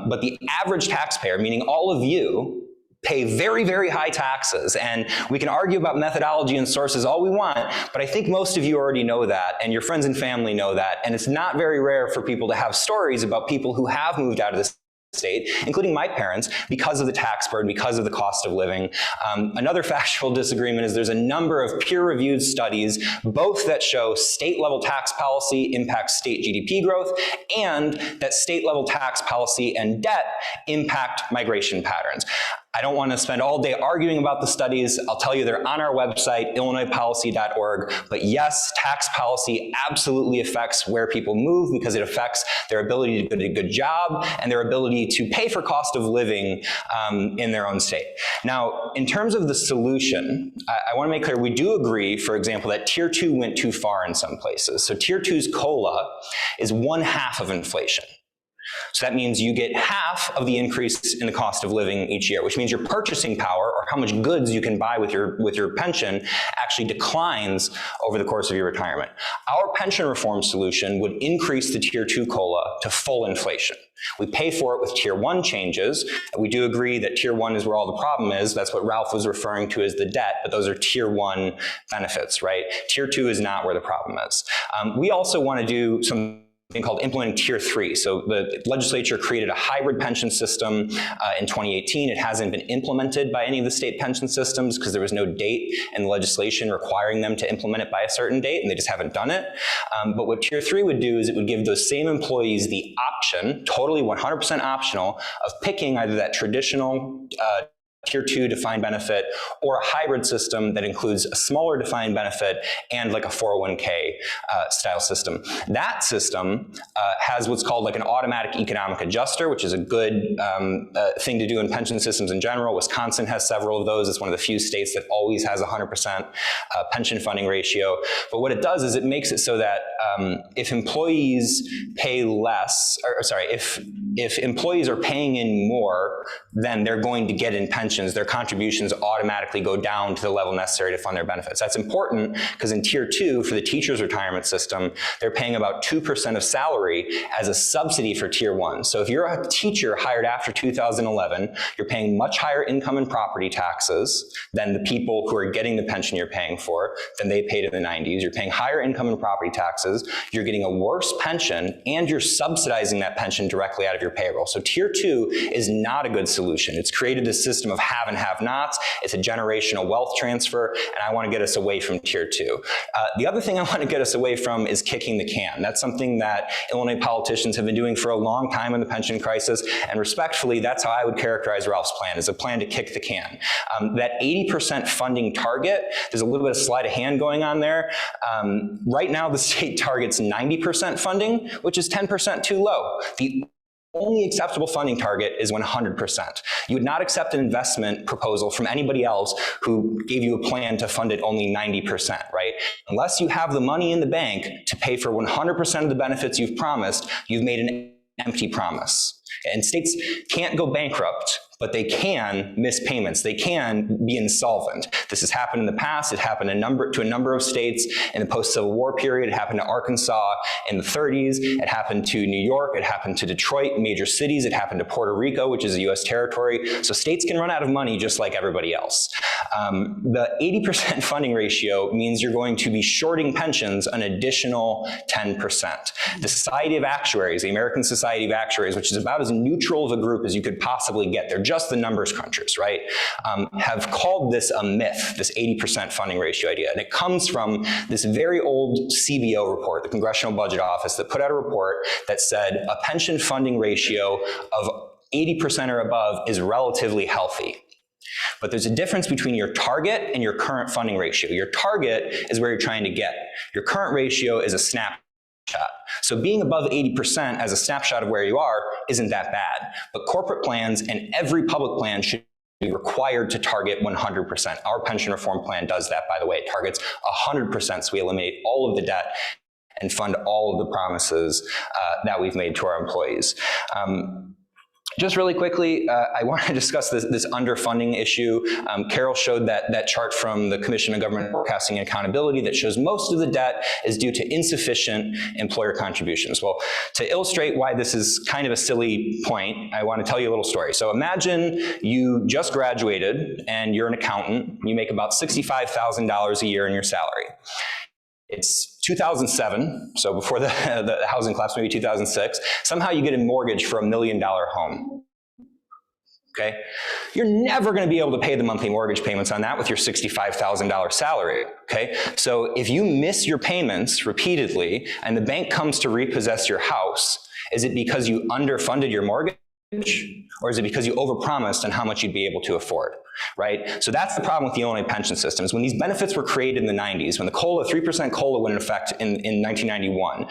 But the average taxpayer, meaning all of you, pay very, very high taxes. And we can argue about methodology and sources all we want, but I think most of you already know that, and your friends and family know that, and it's not very rare for people to have stories about people who have moved out of the state, including my parents, because of the tax burden, because of the cost of living. Another factual disagreement is there's a number of peer-reviewed studies, both that show state-level tax policy impacts state GDP growth, and that state-level tax policy and debt impact migration patterns. I don't want to spend all day arguing about the studies. I'll tell you they're on our website, illinoispolicy.org. But yes, tax policy absolutely affects where people move because it affects their ability to get a good job and their ability to pay for cost of living in their own state. Now, in terms of the solution, I want to make clear we do agree, for example, that Tier 2 went too far in some places. So Tier 2's COLA is 1/2 of inflation. So that means you get half of the increase in the cost of living each year, which means your purchasing power, or how much goods you can buy with your pension, actually declines over the course of your retirement. Our pension reform solution would increase the Tier 2 COLA to full inflation. We pay for it with Tier 1 changes. We do agree that Tier 1 is where all the problem is. That's what Ralph was referring to as the debt, but those are Tier 1 benefits, right? Tier 2 is not where the problem is. We also want to do something called implementing Tier 3. So the legislature created a hybrid pension system in 2018. It hasn't been implemented by any of the state pension systems because there was no date in the legislation requiring them to implement it by a certain date, and they just haven't done it. But what Tier 3 would do is it would give those same employees the option, totally 100% optional, of picking either that traditional Tier 2 defined benefit or a hybrid system that includes a smaller defined benefit and like a 401k style system. That system has what's called like an automatic economic adjuster, which is a good thing to do in pension systems in general. Wisconsin has several of those. It's one of the few states that always has 100% pension funding ratio. But what it does is it makes it so that if employees pay less, if employees are paying in more than they're going to get in pension pensions, their contributions automatically go down to the level necessary to fund their benefits. That's important because in Tier 2, for the teachers' retirement system, they're paying about 2% of salary as a subsidy for Tier 1. So if you're a teacher hired after 2011, you're paying much higher income and property taxes than the people who are getting the pension you're paying for, than they paid in the 90s. You're paying higher income and property taxes, you're getting a worse pension, and you're subsidizing that pension directly out of your payroll. So Tier 2 is not a good solution. It's created this system of have and have-nots. It's a generational wealth transfer, and I want to get us away from Tier 2. The other thing I want to get us away from is kicking the can. That's something that Illinois politicians have been doing for a long time in the pension crisis, and respectfully, that's how I would characterize Ralph's plan, as a plan to kick the can. That 80% funding target, there's a little bit of sleight of hand going on there. Right now, the state targets 90% funding, which is 10% too low. The only acceptable funding target is 100%. You would not accept an investment proposal from anybody else who gave you a plan to fund it only 90%, right? Unless you have the money in the bank to pay for 100% of the benefits you've promised, you've made an empty promise. And states can't go bankrupt, but they can miss payments. They can be insolvent. This has happened in the past. It happened to a number of states in the post-Civil War period. It happened to Arkansas in the 30s. It happened to New York. It happened to Detroit, major cities. It happened to Puerto Rico, which is a US territory. So states can run out of money just like everybody else. The 80% funding ratio means you're going to be shorting pensions an additional 10%. The Society of Actuaries, the American Society of Actuaries, which is about as neutral of a group as you could possibly get, they're just the numbers crunchers, right? Have called this a myth, this 80% funding ratio idea. And it comes from this very old CBO report, the Congressional Budget Office, that put out a report that said a pension funding ratio of 80% or above is relatively healthy. But there's a difference between your target and your current funding ratio. Your target is where you're trying to get. Your current ratio is a snapshot. So being above 80% as a snapshot of where you are isn't that bad. But corporate plans and every public plan should be required to target 100%. Our pension reform plan does that, by the way. It targets 100%, so we eliminate all of the debt and fund all of the promises that we've made to our employees. Just really quickly, I want to discuss this underfunding issue. Carol showed that chart from the Commission on Government Forecasting and Accountability that shows most of the debt is due to insufficient employer contributions. Well, to illustrate why this is kind of a silly point, I want to tell you a little story. So imagine you just graduated and you're an accountant. You make about $65,000 a year in your salary. It's 2007, so before the housing collapse, maybe 2006. Somehow you get a mortgage for $1 million home. Okay? You're never going to be able to pay the monthly mortgage payments on that with your $65,000 salary. Okay? So if you miss your payments repeatedly and the bank comes to repossess your house, is it because you underfunded your mortgage? Or is it because you overpromised on how much you'd be able to afford, right? So that's the problem with the Illinois pension system, is when these benefits were created in the 90s, when the COLA, 3% COLA went in effect in 1991,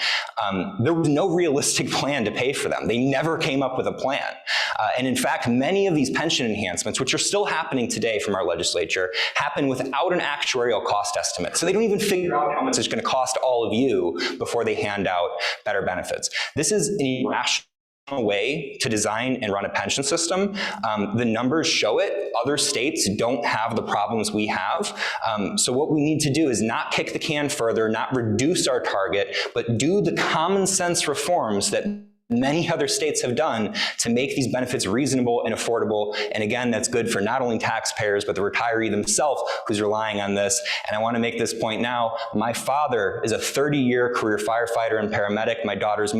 there was no realistic plan to pay for them. They never came up with a plan. And in fact, many of these pension enhancements, which are still happening today from our legislature, happen without an actuarial cost estimate. So they don't even figure out how much it's going to cost all of you before they hand out better benefits. This is an irrational way to design and run a pension system. The numbers show it. Other states don't have the problems we have. So what we need to do is not kick the can further, not reduce our target, but do the common sense reforms that many other states have done to make these benefits reasonable and affordable. And again, that's good for not only taxpayers, but the retiree themselves who's relying on this. And I want to make this point now. My father is a 30-year career firefighter and paramedic. My daughter's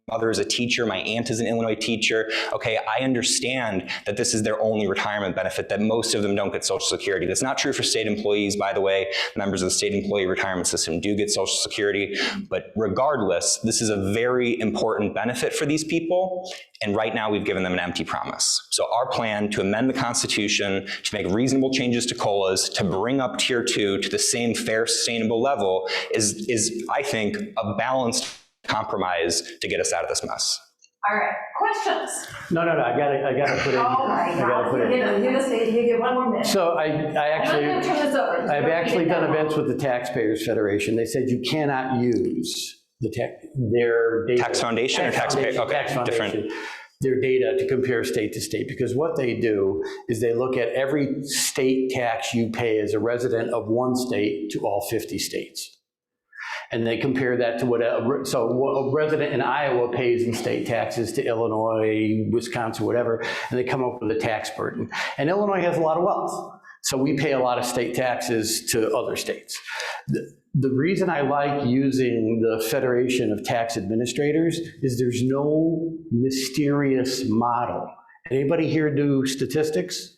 mother is a teacher, my aunt is an Illinois teacher. Okay, I understand that this is their only retirement benefit, that most of them don't get Social Security. That's not true for state employees, by the way. Members of the state employee retirement system do get Social Security, but regardless, this is a very important benefit for these people, and right now we've given them an empty promise. So our plan to amend the Constitution, to make reasonable changes to COLAs, to bring up Tier 2 to the same fair, sustainable level is I think, a balanced compromise to get us out of this mess. All right, questions? No, I gotta put in. Oh my God, you get one more minute. So I've actually done events with the Taxpayers Federation. They said you cannot use their data. Tax Foundation or Taxpayer? Okay, Tax Foundation. different. their data to compare state to state, because what they do is they look at every state tax you pay as a resident of one state to all 50 states. And they compare that to what a resident in Iowa pays in state taxes to Illinois, Wisconsin, whatever, and they come up with a tax burden. And Illinois has a lot of wealth, so we pay a lot of state taxes to other states. The reason I like using the Federation of Tax Administrators is there's no mysterious model. Anybody here do statistics?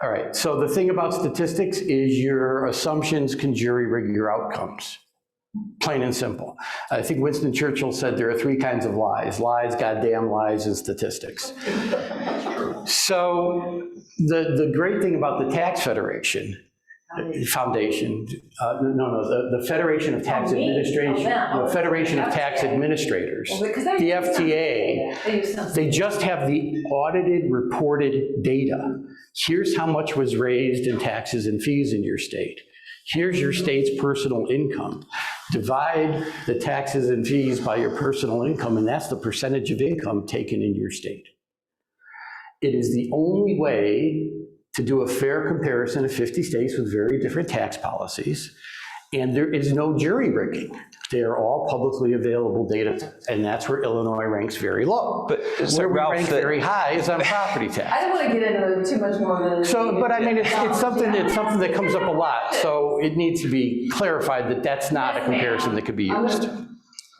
All right, so the thing about statistics is your assumptions can jury rig your outcomes. Plain and simple. I think Winston Churchill said there are 3 kinds of lies: lies, goddamn lies, and statistics. So the great thing about the Tax Federation, Foundation, the Federation of Tax Administration, the Federation of Tax Administrators, the FTA, they just have the audited, reported data. Here's how much was raised in taxes and fees in your state. Here's your state's personal income. Divide the taxes and fees by your personal income, and that's the percentage of income taken in your state. It is the only way to do a fair comparison of 50 states with very different tax policies, and there is no jury rigging. They are all publicly available data, and that's where Illinois ranks very low. But so where we Ralph, rank very high is on property tax. I don't want to get into too much more than. So, but I mean, it's something that comes up a lot. So it needs to be clarified that that's not a comparison that could be used.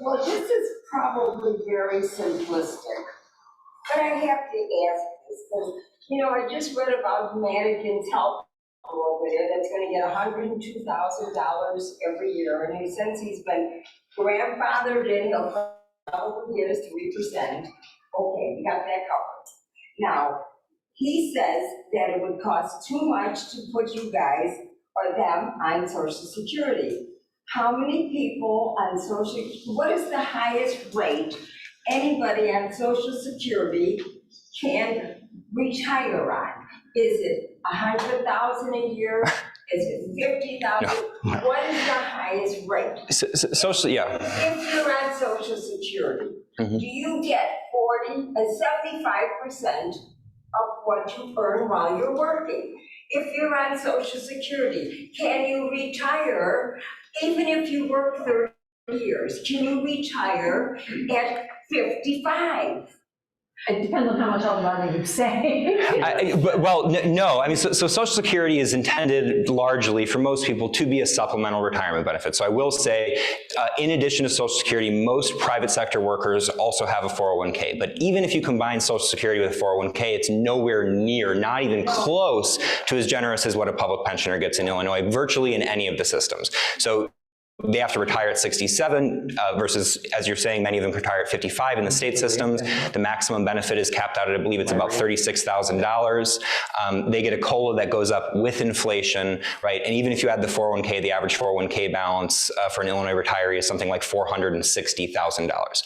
Well, this is probably very simplistic, but I have to ask this because, you know, I just read about Madigan's health over there that's going to get $102,000 every year, and since he's been grandfathered in, he'll probably get us 3%. Okay, we got that covered. Now, he says that it would cost too much to put you guys or them on Social Security. How many people on what is the highest rate anybody on Social Security can retire on? Is it 100,000 a year? Is it 50,000? No. What is the highest rate? Social, yeah. If you're on Social Security, do you get 75% of what you earn while you're working? If you're on Social Security, can you retire even if you work 30 years? Can you retire at 55? It depends on how much money you save. No. I mean, so Social Security is intended largely for most people to be a supplemental retirement benefit. So I will say, in addition to Social Security, most private sector workers also have a 401k. But even if you combine Social Security with a 401k, it's nowhere near, not even close to as generous as what a public pensioner gets in Illinois, virtually in any of the systems. So they have to retire at 67 versus, as you're saying, many of them retire at 55 in the state systems. The maximum benefit is capped out at, I believe it's about $36,000. They get a COLA that goes up with inflation, right? And even if you add the 401k, the average 401k balance for an Illinois retiree is something like $460,000.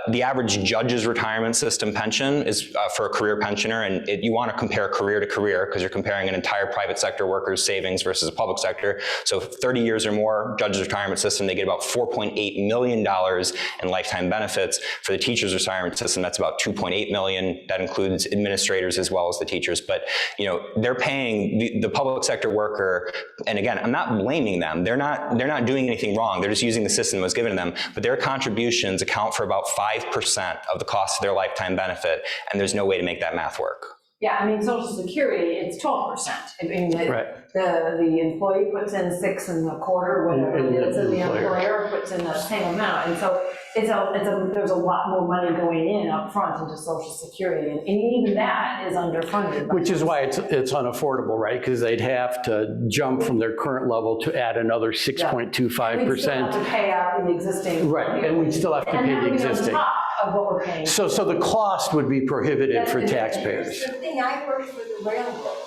The average judge's retirement system pension is for a career pensioner, and you want to compare career to career because you're comparing an entire private sector worker's savings versus a public sector. So 30 years or more, judge's retirement system, they get about $4.8 million in lifetime benefits. For the teacher's retirement system, that's about $2.8 million. That includes administrators as well as the teachers. But you know, they're paying the public sector worker, and again, I'm not blaming them. They're not doing anything wrong. They're just using the system that was given to them. But their contributions account for about 5% of the cost of their lifetime benefit, and there's no way to make that math work. Yeah, I mean, Social Security, it's 12%. I mean, the employee puts in 6.25, whatever it is, and the employer puts in the same amount. And so there's a lot more money going in up front into Social Security, and even that is underfunded. Which is why it's unaffordable, right? Because they'd have to jump from their current level to add another 6.25%. We still have to pay out the existing. Right, and we still have to pay the existing. On top of what we're paying. So the cost would be prohibitive for taxpayers. The thing, I worked for the railroad,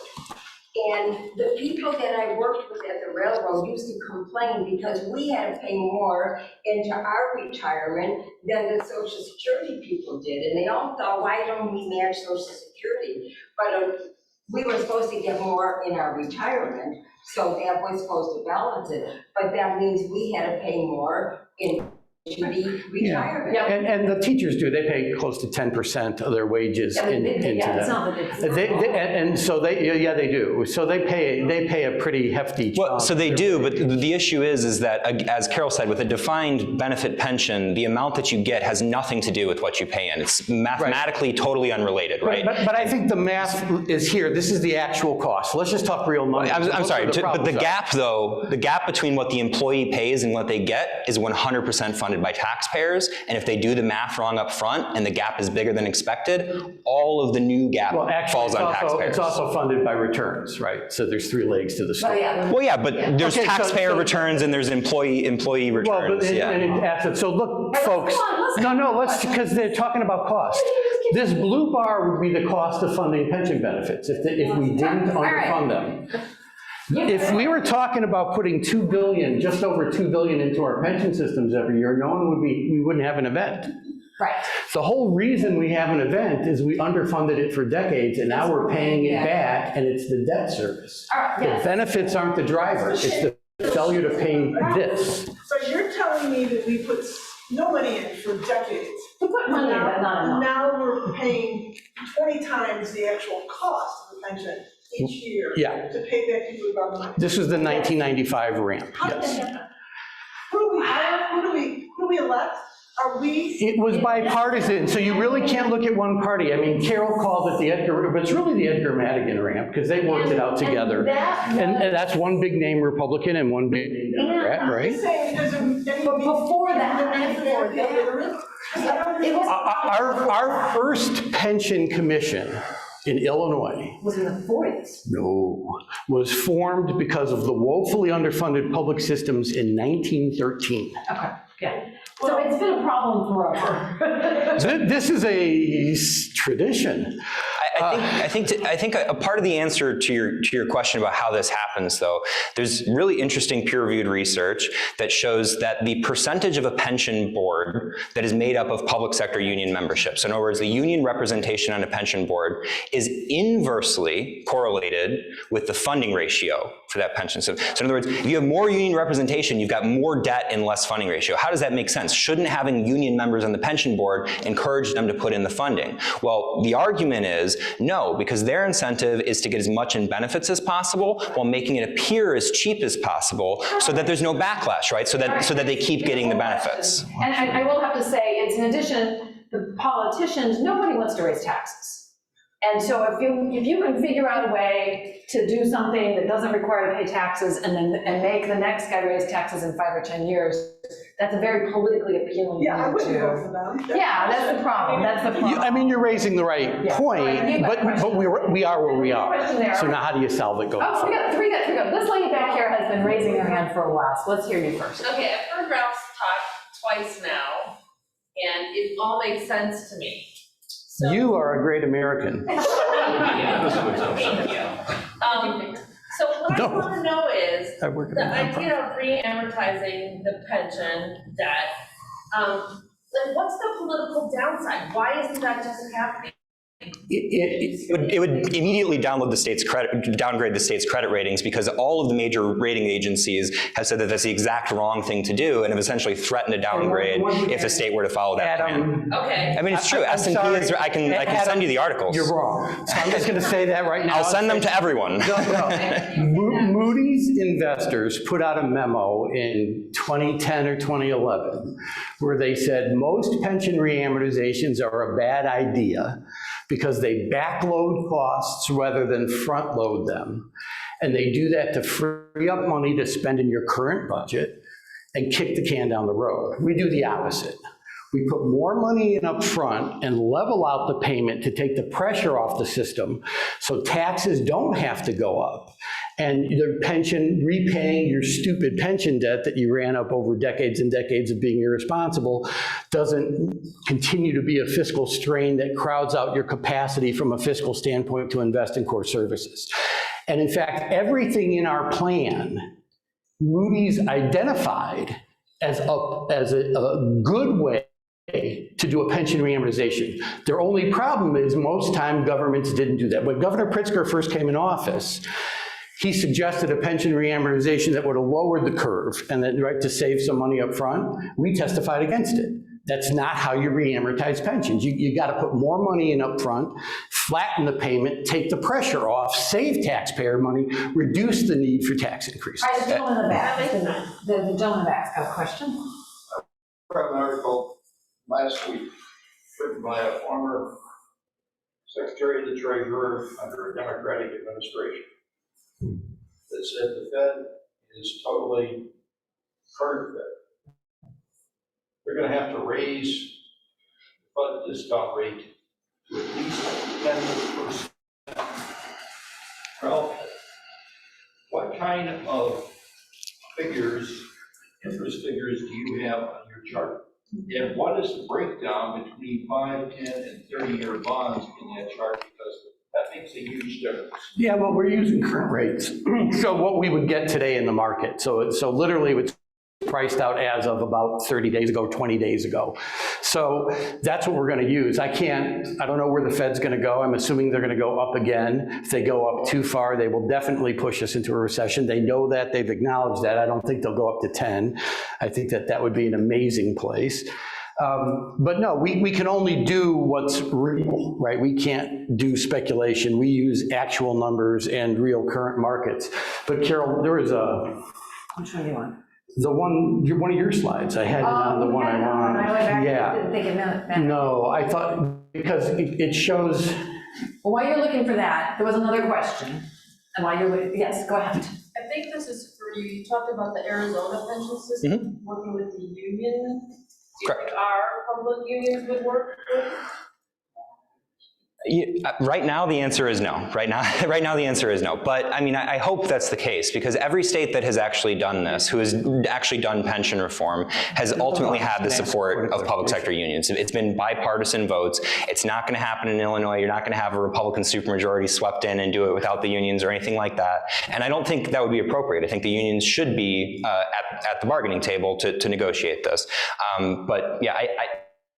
and the people that I worked with at the railroad used to complain because we had to pay more into our retirement than the Social Security people did. And they all thought, why don't we match Social Security? But we were supposed to get more in our retirement, so that was supposed to balance it. But that means we had to pay more in should be retirement. Yeah. And the teachers do, they pay close to 10% of their wages into it's that. not that it's. And so yeah, they do. So they pay a pretty hefty chunk. Well, so they do, but the issue is that, as Carol said, with a defined benefit pension, the amount that you get has nothing to do with what you pay in. It's mathematically totally unrelated, right? But I think the math is here. This is the actual cost. Let's just talk real money. I'm sorry, but the gap, though, the gap between what the employee pays and what they get is 100% funded by taxpayers, and if they do the math wrong up front and the gap is bigger than expected, all of the new gap falls on taxpayers. It's also funded by returns, right? So there's three legs to the story. Well, yeah, but there's taxpayer returns and there's employee returns. Well, and assets. So look, folks, let's, because they're talking about cost. This blue bar would be the cost of funding pension benefits if we didn't underfund them. If we were talking about putting $2 billion, just over $2 billion into our pension systems every year, we wouldn't have an event. Right. The whole reason we have an event is we underfunded it for decades, and now we're paying it back, and it's the debt service. The benefits aren't the driver, it's the failure to pay this. So you're telling me that we put no money in for decades. We put money in, but not enough. Now we're paying 20 times the actual cost of the pension each year to pay back people who got the money. This was the 1995 ramp, How did that yes. happen? Who do we hire? Who do we elect? Are we? It was bipartisan, so you really can't look at one party. I mean, Carol called it the Edgar, but it's really the Edgar Madigan ramp, because they worked it out together. And that's one big name Republican and one big name Democrat, right? I'm saying because But before Our first pension commission in Illinois was in the 40s. was formed because of the woefully underfunded public systems in 1913. Okay, yeah. So it's been a problem forever. This is a tradition. I think a part of the answer to your question about how this happens, though, there's really interesting peer-reviewed research that shows that the percentage of a pension board that is made up of public sector union membership, so in other words, the union representation on a pension board, is inversely correlated with the funding ratio for that pension. So in other words, if you have more union representation, you've got more debt and less funding ratio. How does that make sense? Shouldn't having union members on the pension board encourage them to put in the funding? Well, the argument is no, because their incentive is to get as much in benefits as possible while making it appear as cheap as possible so that there's no backlash, right? So that they keep getting the benefits. And I will have to say, it's in addition, the politicians, nobody wants to raise taxes. And so if you can figure out a way to do something that doesn't require to pay taxes and make the next guy raise taxes in 5 or 10 years, that's a very politically appealing thing I wouldn't to go for them. Yeah, that's the problem. That's the problem. I mean, you're raising the right point, but we are where we are. So now how do you solve it going forward? We got three. This lady back here has been raising her hand for a while, so let's hear you first. Okay, I've heard Ralph's talk twice now, and it all makes sense to me. So, You are a great American. Thank you. So what I want to know is I work at the a nonprofit. idea of re-amortizing the pension debt. Like, what's the political downside? Why isn't that just happening? It would immediately downgrade the state's credit ratings, because all of the major rating agencies have said that that's the exact wrong thing to do and have essentially threatened to downgrade if the state were to follow that plan. Okay. I mean, it's true. S&P is, I can send you the articles. You're wrong. So I'm just going to say that right now. I'll send them to everyone. Moody's investors put out a memo in 2010 or 2011 where they said most pension reamortizations are a bad idea because they backload costs rather than front load them. And they do that to free up money to spend in your current budget and kick the can down the road. We do the opposite. We put more money in up front and level out the payment to take the pressure off the system so taxes don't have to go up. And the pension, repaying your stupid pension debt that you ran up over decades and decades of being irresponsible, doesn't continue to be a fiscal strain that crowds out your capacity from a fiscal standpoint to invest in core services. And in fact, everything in our plan, Moody's identified as a good way to do a pension reamortization. Their only problem is most time governments didn't do that. When Governor Pritzker first came in office, He suggested a pension reamortization that would have lowered the curve and then, right, to save some money up front. We testified against it. That's not how you reamortize pensions. You got to put more money in up front, flatten the payment, take the pressure off, save taxpayer money, reduce the need for tax increases. All right, the gentleman in the back, the gentleman in the back, got a question? I read an article last week written by a former Secretary of the Treasurer under a Democratic administration that said the Fed is totally card fed. They're going to have to raise the Fed discount rate to at least 10%. Ralph, what kind of figures, interest figures do you have on your chart? And what is the breakdown between 5, 10, and 30-year bonds in that chart? Because that makes a huge difference. Yeah, well, we're using current rates. So what we would get today in the market. So literally it's priced out as of about 30 days ago, 20 days ago. So that's what we're going to use. I don't know where the Fed's going to go. I'm assuming they're going to go up again. If they go up too far, they will definitely push us into a recession. They know that, they've acknowledged that. I don't think they'll go up to 10. I think that would be an amazing place. But no, we can only do what's real, right? We can't do speculation. We use actual numbers and real current markets. But Carol, there is a... Which one do you want? one of your slides. I had it on the one I wanted. Yeah. No, I thought, because it shows... Well, while you're looking for that, there was another question. And while you're, yes, go ahead. I think this is for you. You talked about the Arizona pension system, working with the union. Correct. Our public unions would work with? Right now, the answer is no. Right now, the answer is no. But I mean, I hope that's the case, because every state that has actually done this, who has actually done pension reform, has ultimately had the support of public sector unions. It's been bipartisan votes. It's not going to happen in Illinois. You're not going to have a Republican supermajority swept in and do it without the unions or anything like that. And I don't think that would be appropriate. I think the unions should be at the bargaining table to negotiate this. But yeah,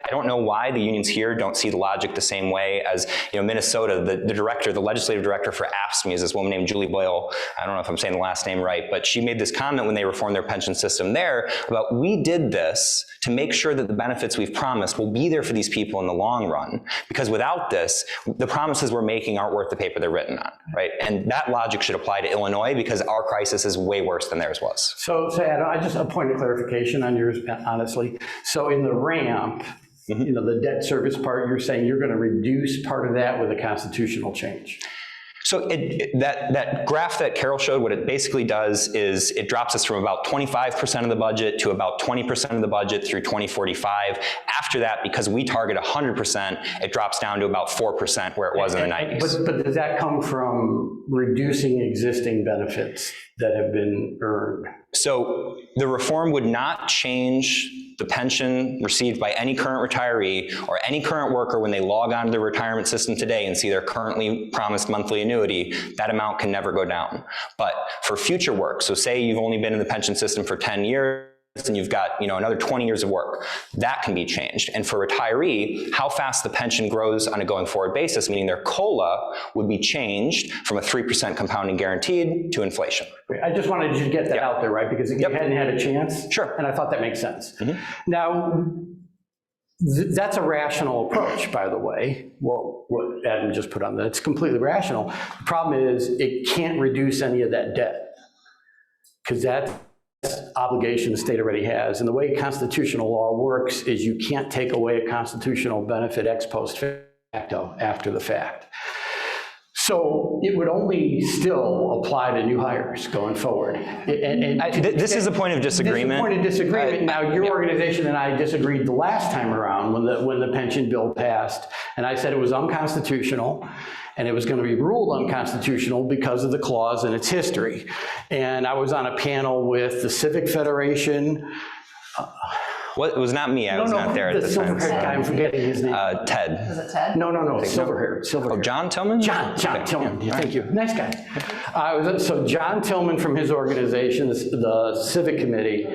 I don't know why the unions here don't see the logic the same way as, Minnesota. The legislative director for AFSCME is this woman named Julie Boyle. I don't know if I'm saying the last name right, but she made this comment when they reformed their pension system there about, we did this to make sure that the benefits we've promised will be there for these people in the long run, because without this, the promises we're making aren't worth the paper they're written on, right? And that logic should apply to Illinois, because our crisis is way worse than theirs was. So Adam, I just a point of clarification on yours, honestly. So in the ramp, the debt service part, you're saying you're going to reduce part of that with a constitutional change. So that graph that Carol showed, what it basically does is it drops us from about 25% of the budget to about 20% of the budget through 2045. After that, because we target 100%, it drops down to about 4% where it was in the 90s. But does that come from reducing existing benefits that have been earned? So the reform would not change the pension received by any current retiree or any current worker when they log onto the retirement system today and see their currently promised monthly annuity. That amount can never go down. But for future work, so say you've only been in the pension system for 10 years, and you've got another 20 years of work, that can be changed. And for retiree, how fast the pension grows on a going forward basis, meaning their COLA would be changed from a 3% compounding guaranteed to inflation. I just wanted you to get that out there, right? Because you hadn't had a chance. Sure. And I thought that makes sense. Now, that's a rational approach, by the way. Well, what Adam just put on that, it's completely rational. The problem is it can't reduce any of that debt, because that's obligation the state already has. And the way constitutional law works is you can't take away a constitutional benefit ex post facto after the fact. So it would only still apply to new hires going forward. This is a point of disagreement. This is a point of disagreement. Now, your organization and I disagreed the last time around when the pension bill passed, and I said it was unconstitutional, and it was going to be ruled unconstitutional because of the clause and its history. And I was on a panel with the Civic Federation. Well, it was not me. I was not there at the time. The silver-haired guy, I'm forgetting his name. Ted. Was it Ted? No, silver-haired. Oh, John Tillman? John Tillman, yeah, thank you. Nice guy. So John Tillman from his organization, the Civic Committee,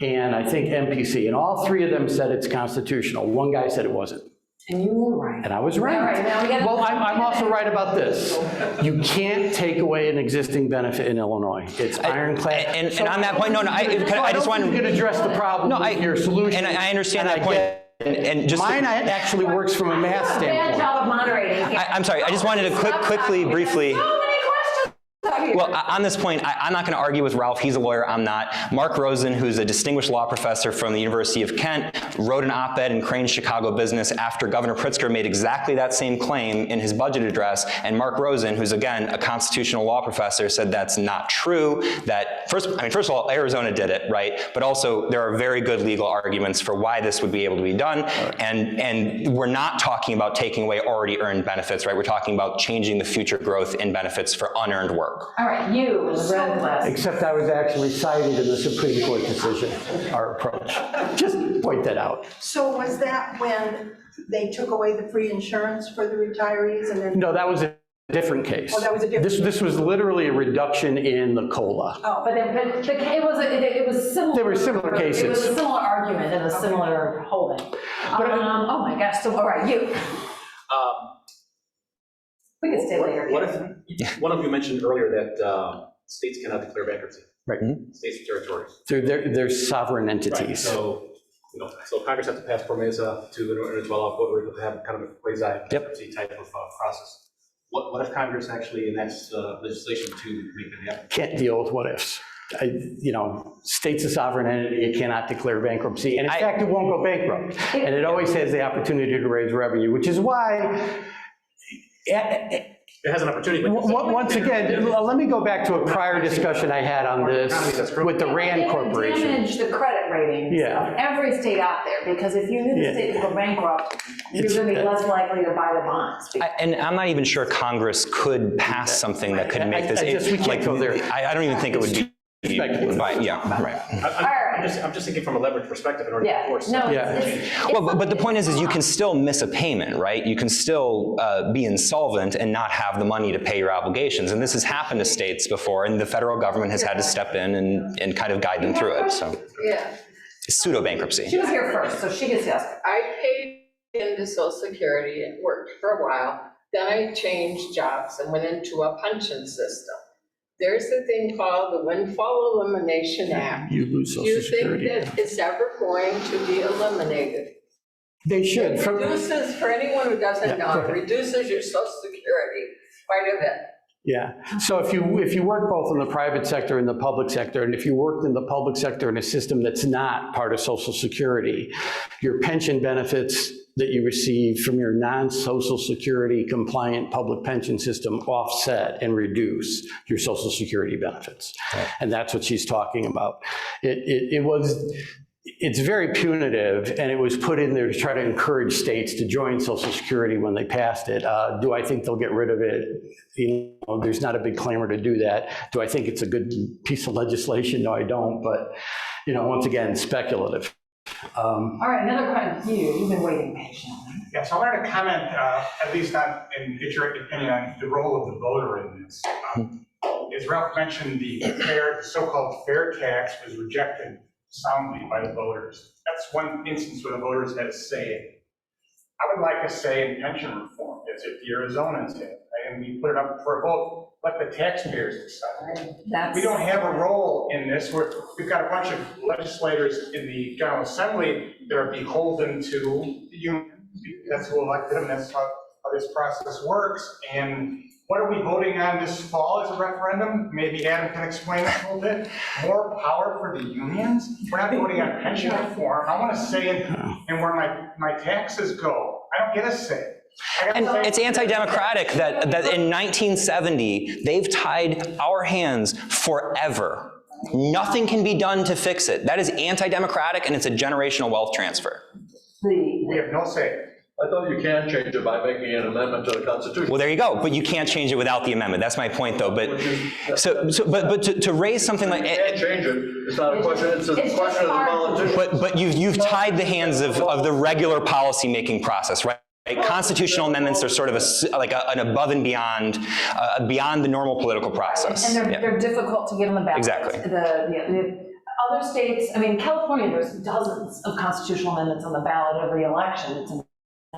and I think MPC, and all three of them said it's constitutional. One guy said it wasn't. And you were right. And I was right. All right, now we gotta- Well, I'm also right about this. You can't take away an existing benefit in Illinois. It's ironclad. And on that point, I just want to. You can address the problem with your solution. And I understand that point. And just mine actually works from a math Bad standpoint. job of moderating. I'm sorry, I just wanted to quickly, briefly. So many questions out here. Well, on this point, I'm not going to argue with Ralph. He's a lawyer. I'm not. Mark Rosen, who's a distinguished law professor from the University of Kent, wrote an op-ed in Crane's Chicago Business after Governor Pritzker made exactly that same claim in his budget address. And Mark Rosen, who's again a constitutional law professor, said that's not true. That first of all, Arizona did it, right? But also there are very good legal arguments for why this would be able to be done. And we're not talking about taking away already earned benefits, right? We're talking about changing the future growth in benefits for unearned work. All right, you in the red glass. Except I was actually cited in the Supreme Court decision, our approach. Just point that out. So was that when they took away the free insurance for the retirees and then? No, that was a different case. Oh, that was a different. This was literally a reduction in the COLA. Oh, But it was similar. There were similar cases. It was a similar argument and a similar holding. Oh my gosh, so, all right, you. We can stay later. What if, one of you mentioned earlier that states cannot declare bankruptcy. Right. States and territories. So they're sovereign Right, entities. so, so Congress has to pass PROMESA to, in order to allow Puerto Rico to have kind of a quasi-bankruptcy type of process. What if Congress actually enacts legislation to make that happen? Can't deal with what ifs. State's a sovereign entity, it cannot declare bankruptcy. And in fact, it won't go bankrupt. And it always has the opportunity to raise revenue, which is why It has an opportunity. once again, let me go back to a prior discussion I had on this with the RAND Corporation. Damage the credit ratings of every state out there, because if you knew the state could go bankrupt, you're going to be less likely to buy the bonds. And I'm not even sure Congress could pass something that could make this. We can't go there. I don't even think it would be. Yeah, right. I'm just thinking from a leverage perspective in order to enforce. Well, but the point is you can still miss a payment, right? You can still be insolvent and not have the money to pay your obligations. And this has happened to states before, and the federal government has had to step in and kind of guide them through it. So Yeah, it's pseudo-bankruptcy. She was here first, so she gets to ask. I paid into Social Security, it worked for a while, then I changed jobs and went into a pension system. There's a thing called the Windfall Elimination Act. You lose Social Do you Security. think that it's ever going to be eliminated? They should. It reduces, for anyone who doesn't know, it reduces your Social Security quite a bit. Yeah, so if you work both in the private sector and the public sector, and if you worked in the public sector in a system that's not part of Social Security, your pension benefits that you receive from your non-Social Security compliant public pension system offset and reduce your Social Security benefits. Right. And that's what she's talking about. It's very punitive, and it was put in there to try to encourage states to join Social Security when they passed it. Do I think they'll get rid of it? There's not a big clamor to do that. Do I think it's a good piece of legislation? No, I don't, but once again, speculative. All right, another question. You've been waiting patiently. Yeah, so I wanted to comment, at least and get your opinion on the role of the voter in this. As Ralph mentioned, the so-called fair tax was rejected soundly by the voters. That's one instance where the voters had a say. I would like to say in pension reform, as if the Arizonas had, and we put it up for a vote, let the taxpayers decide. We don't have a role in this. We've got a bunch of legislators in the General Assembly that are beholden to the union. That's who elected them. That's how this process works. And what are we voting on this fall as a referendum? Maybe Adam can explain that a little bit. More power for the unions? We're not voting on pension reform. I want to say in where my taxes go. I don't get a say. And it's anti-democratic that in 1970, they've tied our hands forever. Nothing can be done to fix it. That is anti-democratic, and it's a generational wealth transfer. We have no say. I thought you can change it by making an amendment to the Constitution. Well, there you go. But you can't change it without the amendment. That's my point, though. But but to raise something like you can't change it. It's not a question. It's a question of the politician. But you've tied the hands of the regular policy-making process, right? Constitutional amendments are sort of an above and beyond the normal political process. And they're difficult to get on the ballot. Exactly. The other states, I mean, California, there's dozens of constitutional amendments on the ballot every election. It's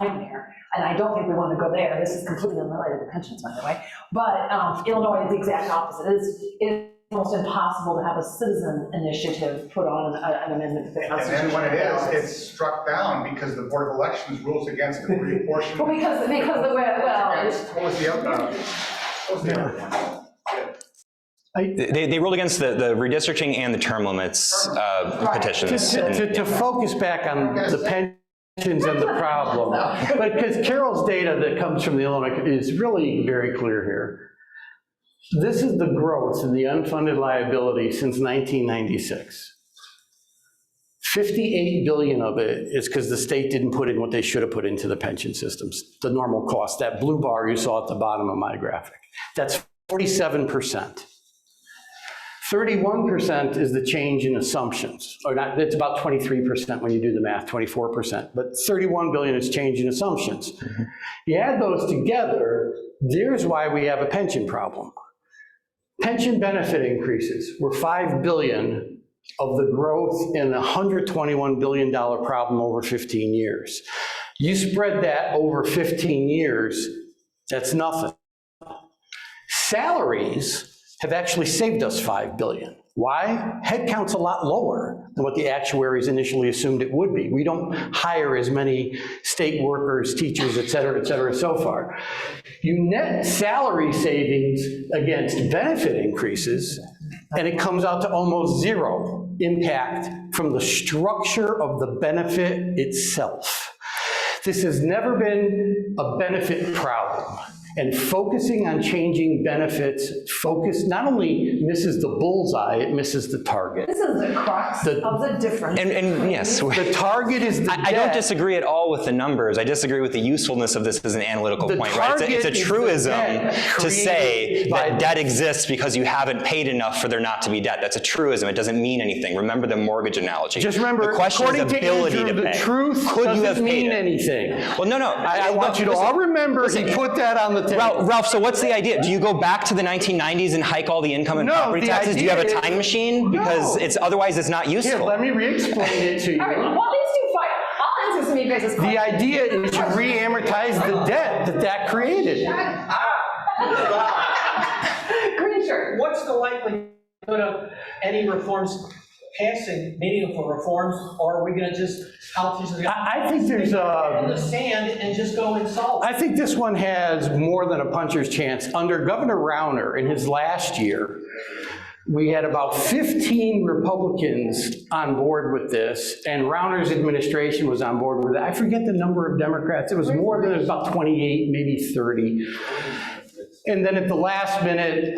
nightmare. And I don't think we want to go there. This is completely unrelated to pensions, by the way. But Illinois is the exact opposite. It's almost impossible to have a citizen initiative put on an amendment to the Constitution. And then when it is, it's struck down because the Board of Elections rules against it, reapportionment. Well, because the way, well, What was the other one? They ruled against the redistricting and the term limits petitions. To focus back on the pensions and the problem, but because Carol's data that comes from the Illinois is really very clear here. This is the growth in the unfunded liability since 1996. 58 billion of it is because the state didn't put in what they should have put into the pension systems, the normal cost, that blue bar you saw at the bottom of my graphic. That's 47%. 31% is the change in assumptions, or not, it's about 23% when you do the math, 24%, but 31 billion is change in assumptions. You add those together, there's why we have a pension problem. Pension benefit increases were 5 billion of the growth in a $121 billion problem over 15 years. You spread that over 15 years, that's nothing. Salaries have actually saved us $5 billion. Why? Headcount's a lot lower than what the actuaries initially assumed it would be. We don't hire as many state workers, teachers, et cetera, so far. You net salary savings against benefit increases, and it comes out to almost zero impact from the structure of the benefit itself. This has never been a benefit problem. And focusing on changing benefits, not only misses the bullseye, it misses the target. this is the crux of the difference. And yes, The target is the I don't disagree at all with the numbers. I disagree with the usefulness of this as an analytical point, right? It's a truism to say that debt exists because you haven't paid enough for there not to be debt. That's a truism. It doesn't mean anything. Remember the mortgage analogy. Just remember, the question according is to ability Andrew, to pay. the truth Could you have doesn't paid mean it? anything. Well, no. I want you to all remember, he put that on the table. Ralph, so what's the idea? Do you go back to the 1990s and hike all the income and property taxes? Do you have a time machine? Because otherwise it's not useful. Here, let me re-explain it to you. All right, well, these two fight. I'll answer some of you guys' questions. The idea is to re-amortize the debt that created. Green shirt. What's the likelihood of any reforms passing, meaningful reforms, or are we going to just, politicians are going to I think there's in the sand and just go and solve it? I think this one has more than a puncher's chance. Under Governor Rauner in his last year, we had about 15 Republicans on board with this, and Rauner's administration was on board with it. I forget the number of Democrats. It was more than, it was about 28, maybe 30. And then at the last minute,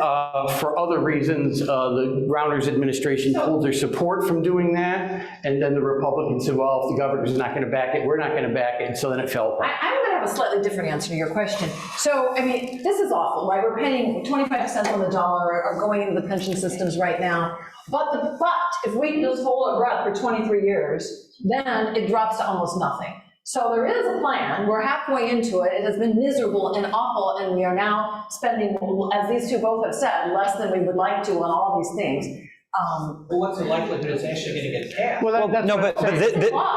for other reasons, the Rauner's administration pulled their support from doing that. And then the Republicans said, well, if the governor's not going to back it, we're not going to back it. And so then it fell apart. I'm going to have a slightly different answer to your question. So, I mean, this is awful, right? We're paying 25 cents on the dollar are going into the pension systems right now. But if we just hold our breath for 23 years, then it drops to almost nothing. So there is a plan. We're halfway into it. It has been miserable and awful, and we are now spending, as these two both have said, less than we would like to on all these things. Well, what's the likelihood it's actually going to get passed?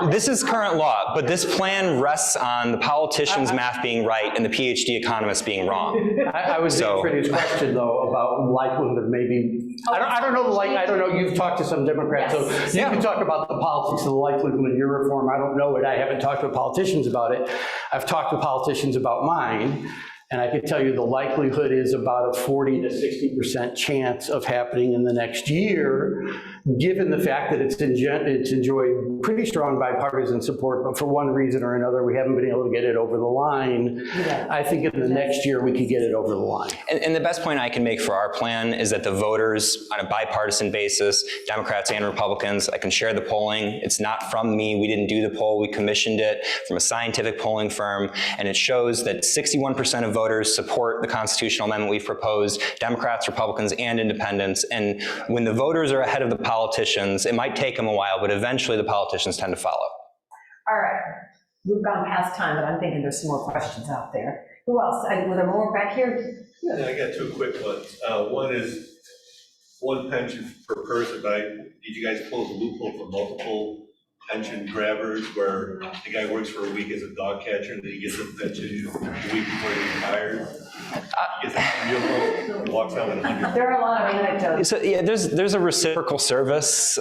But this is current law, but this plan rests on the politicians' math being right and the PhD economists being wrong. I was answering his question, though, about likelihood of maybe, I don't know, you've talked to some Democrats, so you can talk about the politics of the likelihood of your reform. I don't know it. I haven't talked to politicians about it. I've talked to politicians about mine. And I can tell you the likelihood is about a 40 to 60% chance of happening in the next year, given the fact that it's enjoyed pretty strong bipartisan support, but for one reason or another, we haven't been able to get it over the line. I think in the next year, we could get it over the line. And the best point I can make for our plan is that the voters, on a bipartisan basis, Democrats and Republicans, I can share the polling. It's not from me. We didn't do the poll. We commissioned it from a scientific polling firm, and it shows that 61% of voters support the constitutional amendment we've proposed, Democrats, Republicans, and independents. And when the voters are ahead of the politicians, it might take them a while, but eventually the politicians tend to follow. All right, we've gone past time, but I'm thinking there's some more questions out there. Who else? Was there more back here? Yeah, I got two quick ones. One is one pension per person, but did you guys close the loophole for multiple pension grabbers where the guy works for a week as a dog catcher and then he gets a pension a week before he retires. He gets a vehicle, walks out with $100. There are a lot of anecdotes. So yeah, there's a reciprocal service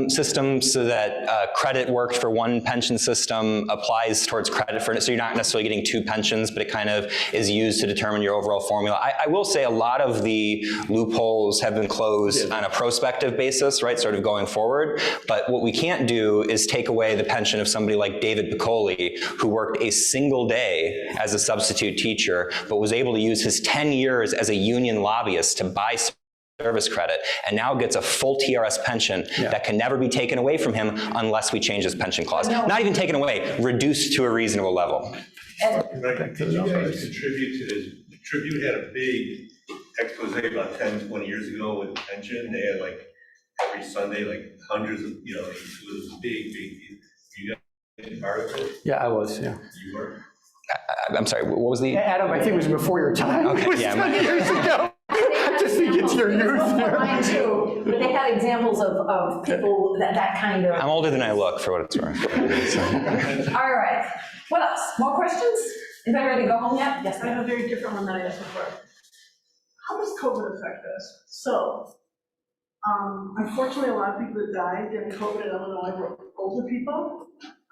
system so that credit worked for one pension system applies towards credit for it. So you're not necessarily getting two pensions, but it kind of is used to determine your overall formula. I will say a lot of the loopholes have been closed on a prospective basis, right, sort of going forward. But what we can't do is take away the pension of somebody like David Piccoli, who worked a single day as a substitute teacher, but was able to use his 10 years as a union lobbyist to buy service credit, and now gets a full TRS pension that can never be taken away from him unless we change his pension clause. Not even taken away, reduced to a reasonable level. Did you guys contribute to this? Tribute had a big expose about 10, 20 years ago with pension. They had like every Sunday, like hundreds of, it was a big deal. You guys part of it? Yeah, I was, yeah. You were? I'm sorry, what was the? Adam, I think it was before your time. Okay, It was 20 years ago. I just think it's your youth. Mine too, but they had examples of people that kind of. I'm older than I look, for what it's worth. All right, what else? More questions? Anybody ready to go home yet? Yes, I have a very different one than I asked before. How does COVID affect us? So, unfortunately, a lot of people that died during COVID in Illinois were older people.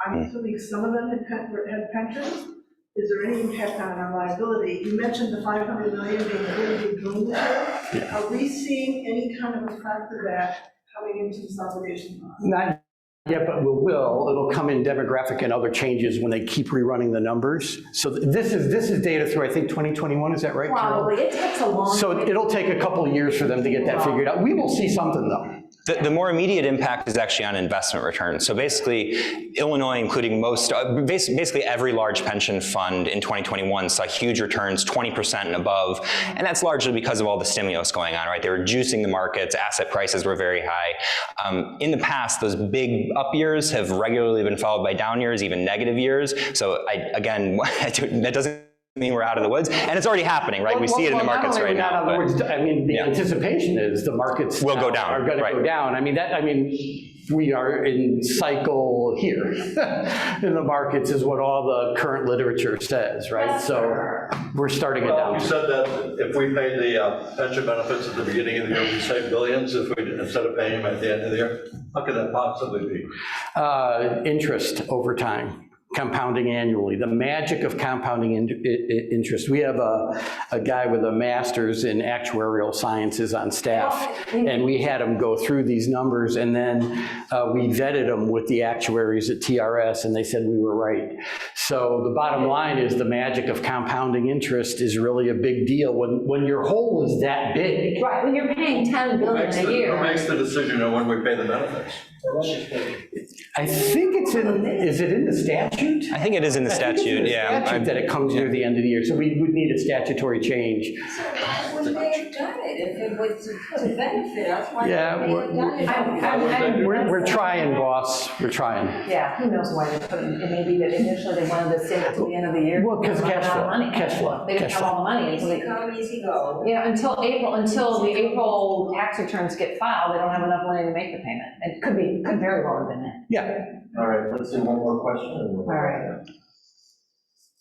I'm assuming some of them had pensions. Is there any impact on our liability? You mentioned the $500 million being a really big boom this year. Are we seeing any kind of effect of that coming into this obligation? Not yet, but we will. It'll come in demographic and other changes when they keep rerunning the numbers. So this is data through, I think, 2021, is that right, Carol? Probably, it takes a long So it'll take a couple of years for them to get that figured out. We will see something though. The more immediate impact is actually on investment returns. So basically, Illinois, including basically every large pension fund in 2021 saw huge returns, 20% and above. And that's largely because of all the stimulus going on, right? They were juicing the markets, asset prices were very high. In the past, those big up years have regularly been followed by down years, even negative years. So again, that doesn't mean we're out of the woods, and it's already happening, right? We see it in the markets right now. The anticipation is the markets will go down. Are going to go down. We are in cycle here in the markets is what all the current literature says, right? So we're starting it down. You said that if we paid the pension benefits at the beginning of the year, we save billions instead of paying them at the end of the year. How could that possibly be? Interest over time. Compounding annually, the magic of compounding interest. We have a guy with a master's in actuarial sciences on staff, and we had him go through these numbers, and then we vetted them with the actuaries at TRS, and they said we were right. So the bottom line is the magic of compounding interest is really a big deal when your hole is that big. Right, when you're paying $10 billion a year. Who makes the decision on when we pay the benefits? I think it's is it in the statute? I think it is in the statute, yeah. Statute that it comes near the end of the year, so we would need a statutory change. So why wouldn't they have done it if it was to benefit us? Why Yeah, wouldn't they have done it? we're trying, boss, we're trying. Yeah, who knows why they put it, it may be that initially they wanted to save it to the end of the year. Well, because cash flow, cash flow. They didn't have all the money until Easy come, easy go. Yeah, until the April tax returns get filed, they don't have enough money to make the payment. It could very well have been it. Yeah. All right, let's do one more question. All right.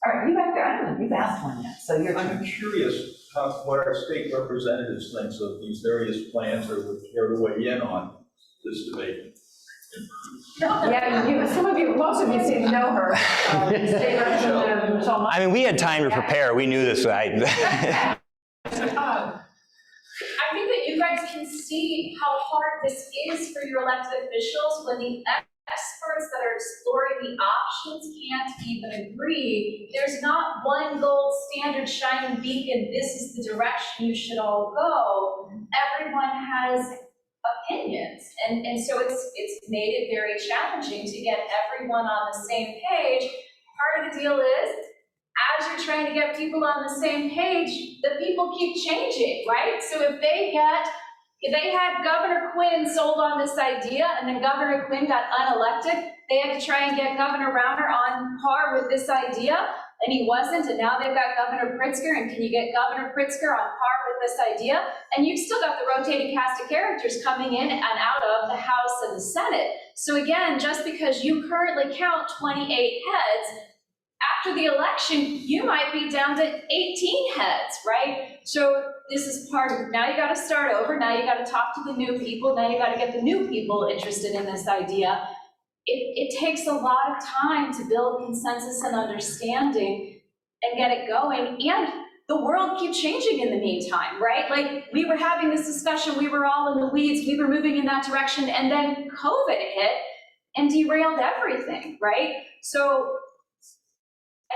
All right, you back there, I don't know, you've asked one yet, so you're. I'm curious what our state representatives thinks of these various plans or would care to weigh in on this debate. Yeah, most of you seem to know her. State Representative Michelle. I mean, we had time to prepare. We knew this. I think that you guys can see how hard this is for your elected officials when the experts that are exploring the options can't even agree. There's not one gold standard shining beacon, this is the direction you should all go. Everyone has opinions, and so it's made it very challenging to get everyone on the same page. Part of the deal is, as you're trying to get people on the same page, the people keep changing, right? So if they had Governor Quinn sold on this idea and then Governor Quinn got unelected, they had to try and get Governor Rauner on par with this idea, and he wasn't, and now they've got Governor Pritzker, and can you get Governor Pritzker on par with this idea, and you've still got the rotating cast of characters coming in and out of the House and the Senate. So again, just because you currently count 28 heads, after the election, you might be down to 18 heads, right? So this is part of, now you got to start over, now you got to talk to the new people, now you got to get the new people interested in this idea. It takes a lot of time to build consensus and understanding and get it going, and the world keeps changing in the meantime, right? Like, we were having this discussion, we were all in the weeds, we were moving in that direction, and then COVID hit and derailed everything, right? So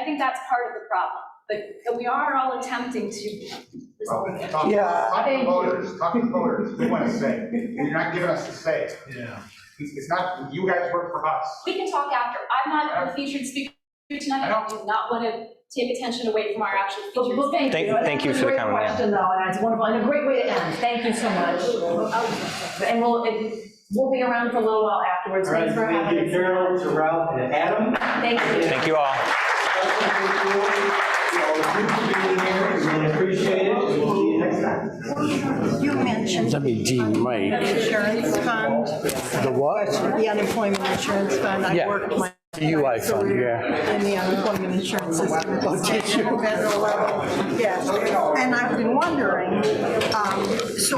I think that's part of the problem, but we are all attempting to resolve it. Talk to the voters, we want to say, you're not giving us a say. Yeah. It's not, you guys work for us. We can talk after. I'm not the featured speaker tonight. I do not want to take attention away from our actual featured Well, speaker. Thank you for the comment, yeah. Great question, though, and it's wonderful, and a great way to end. Thank you so much. And we'll be around for a little while afterwards. Thanks for having us. Thank you, Carol, to Ralph, and Adam. Thank you. Thank you all. Really appreciate it. We'll see you next time. You mentioned Let me Mike. the insurance fund, The what? the unemployment insurance fund. I Yeah. worked my The UI fund, yeah. in the unemployment insurance system at the state and federal level. Yes, and I've been wondering, so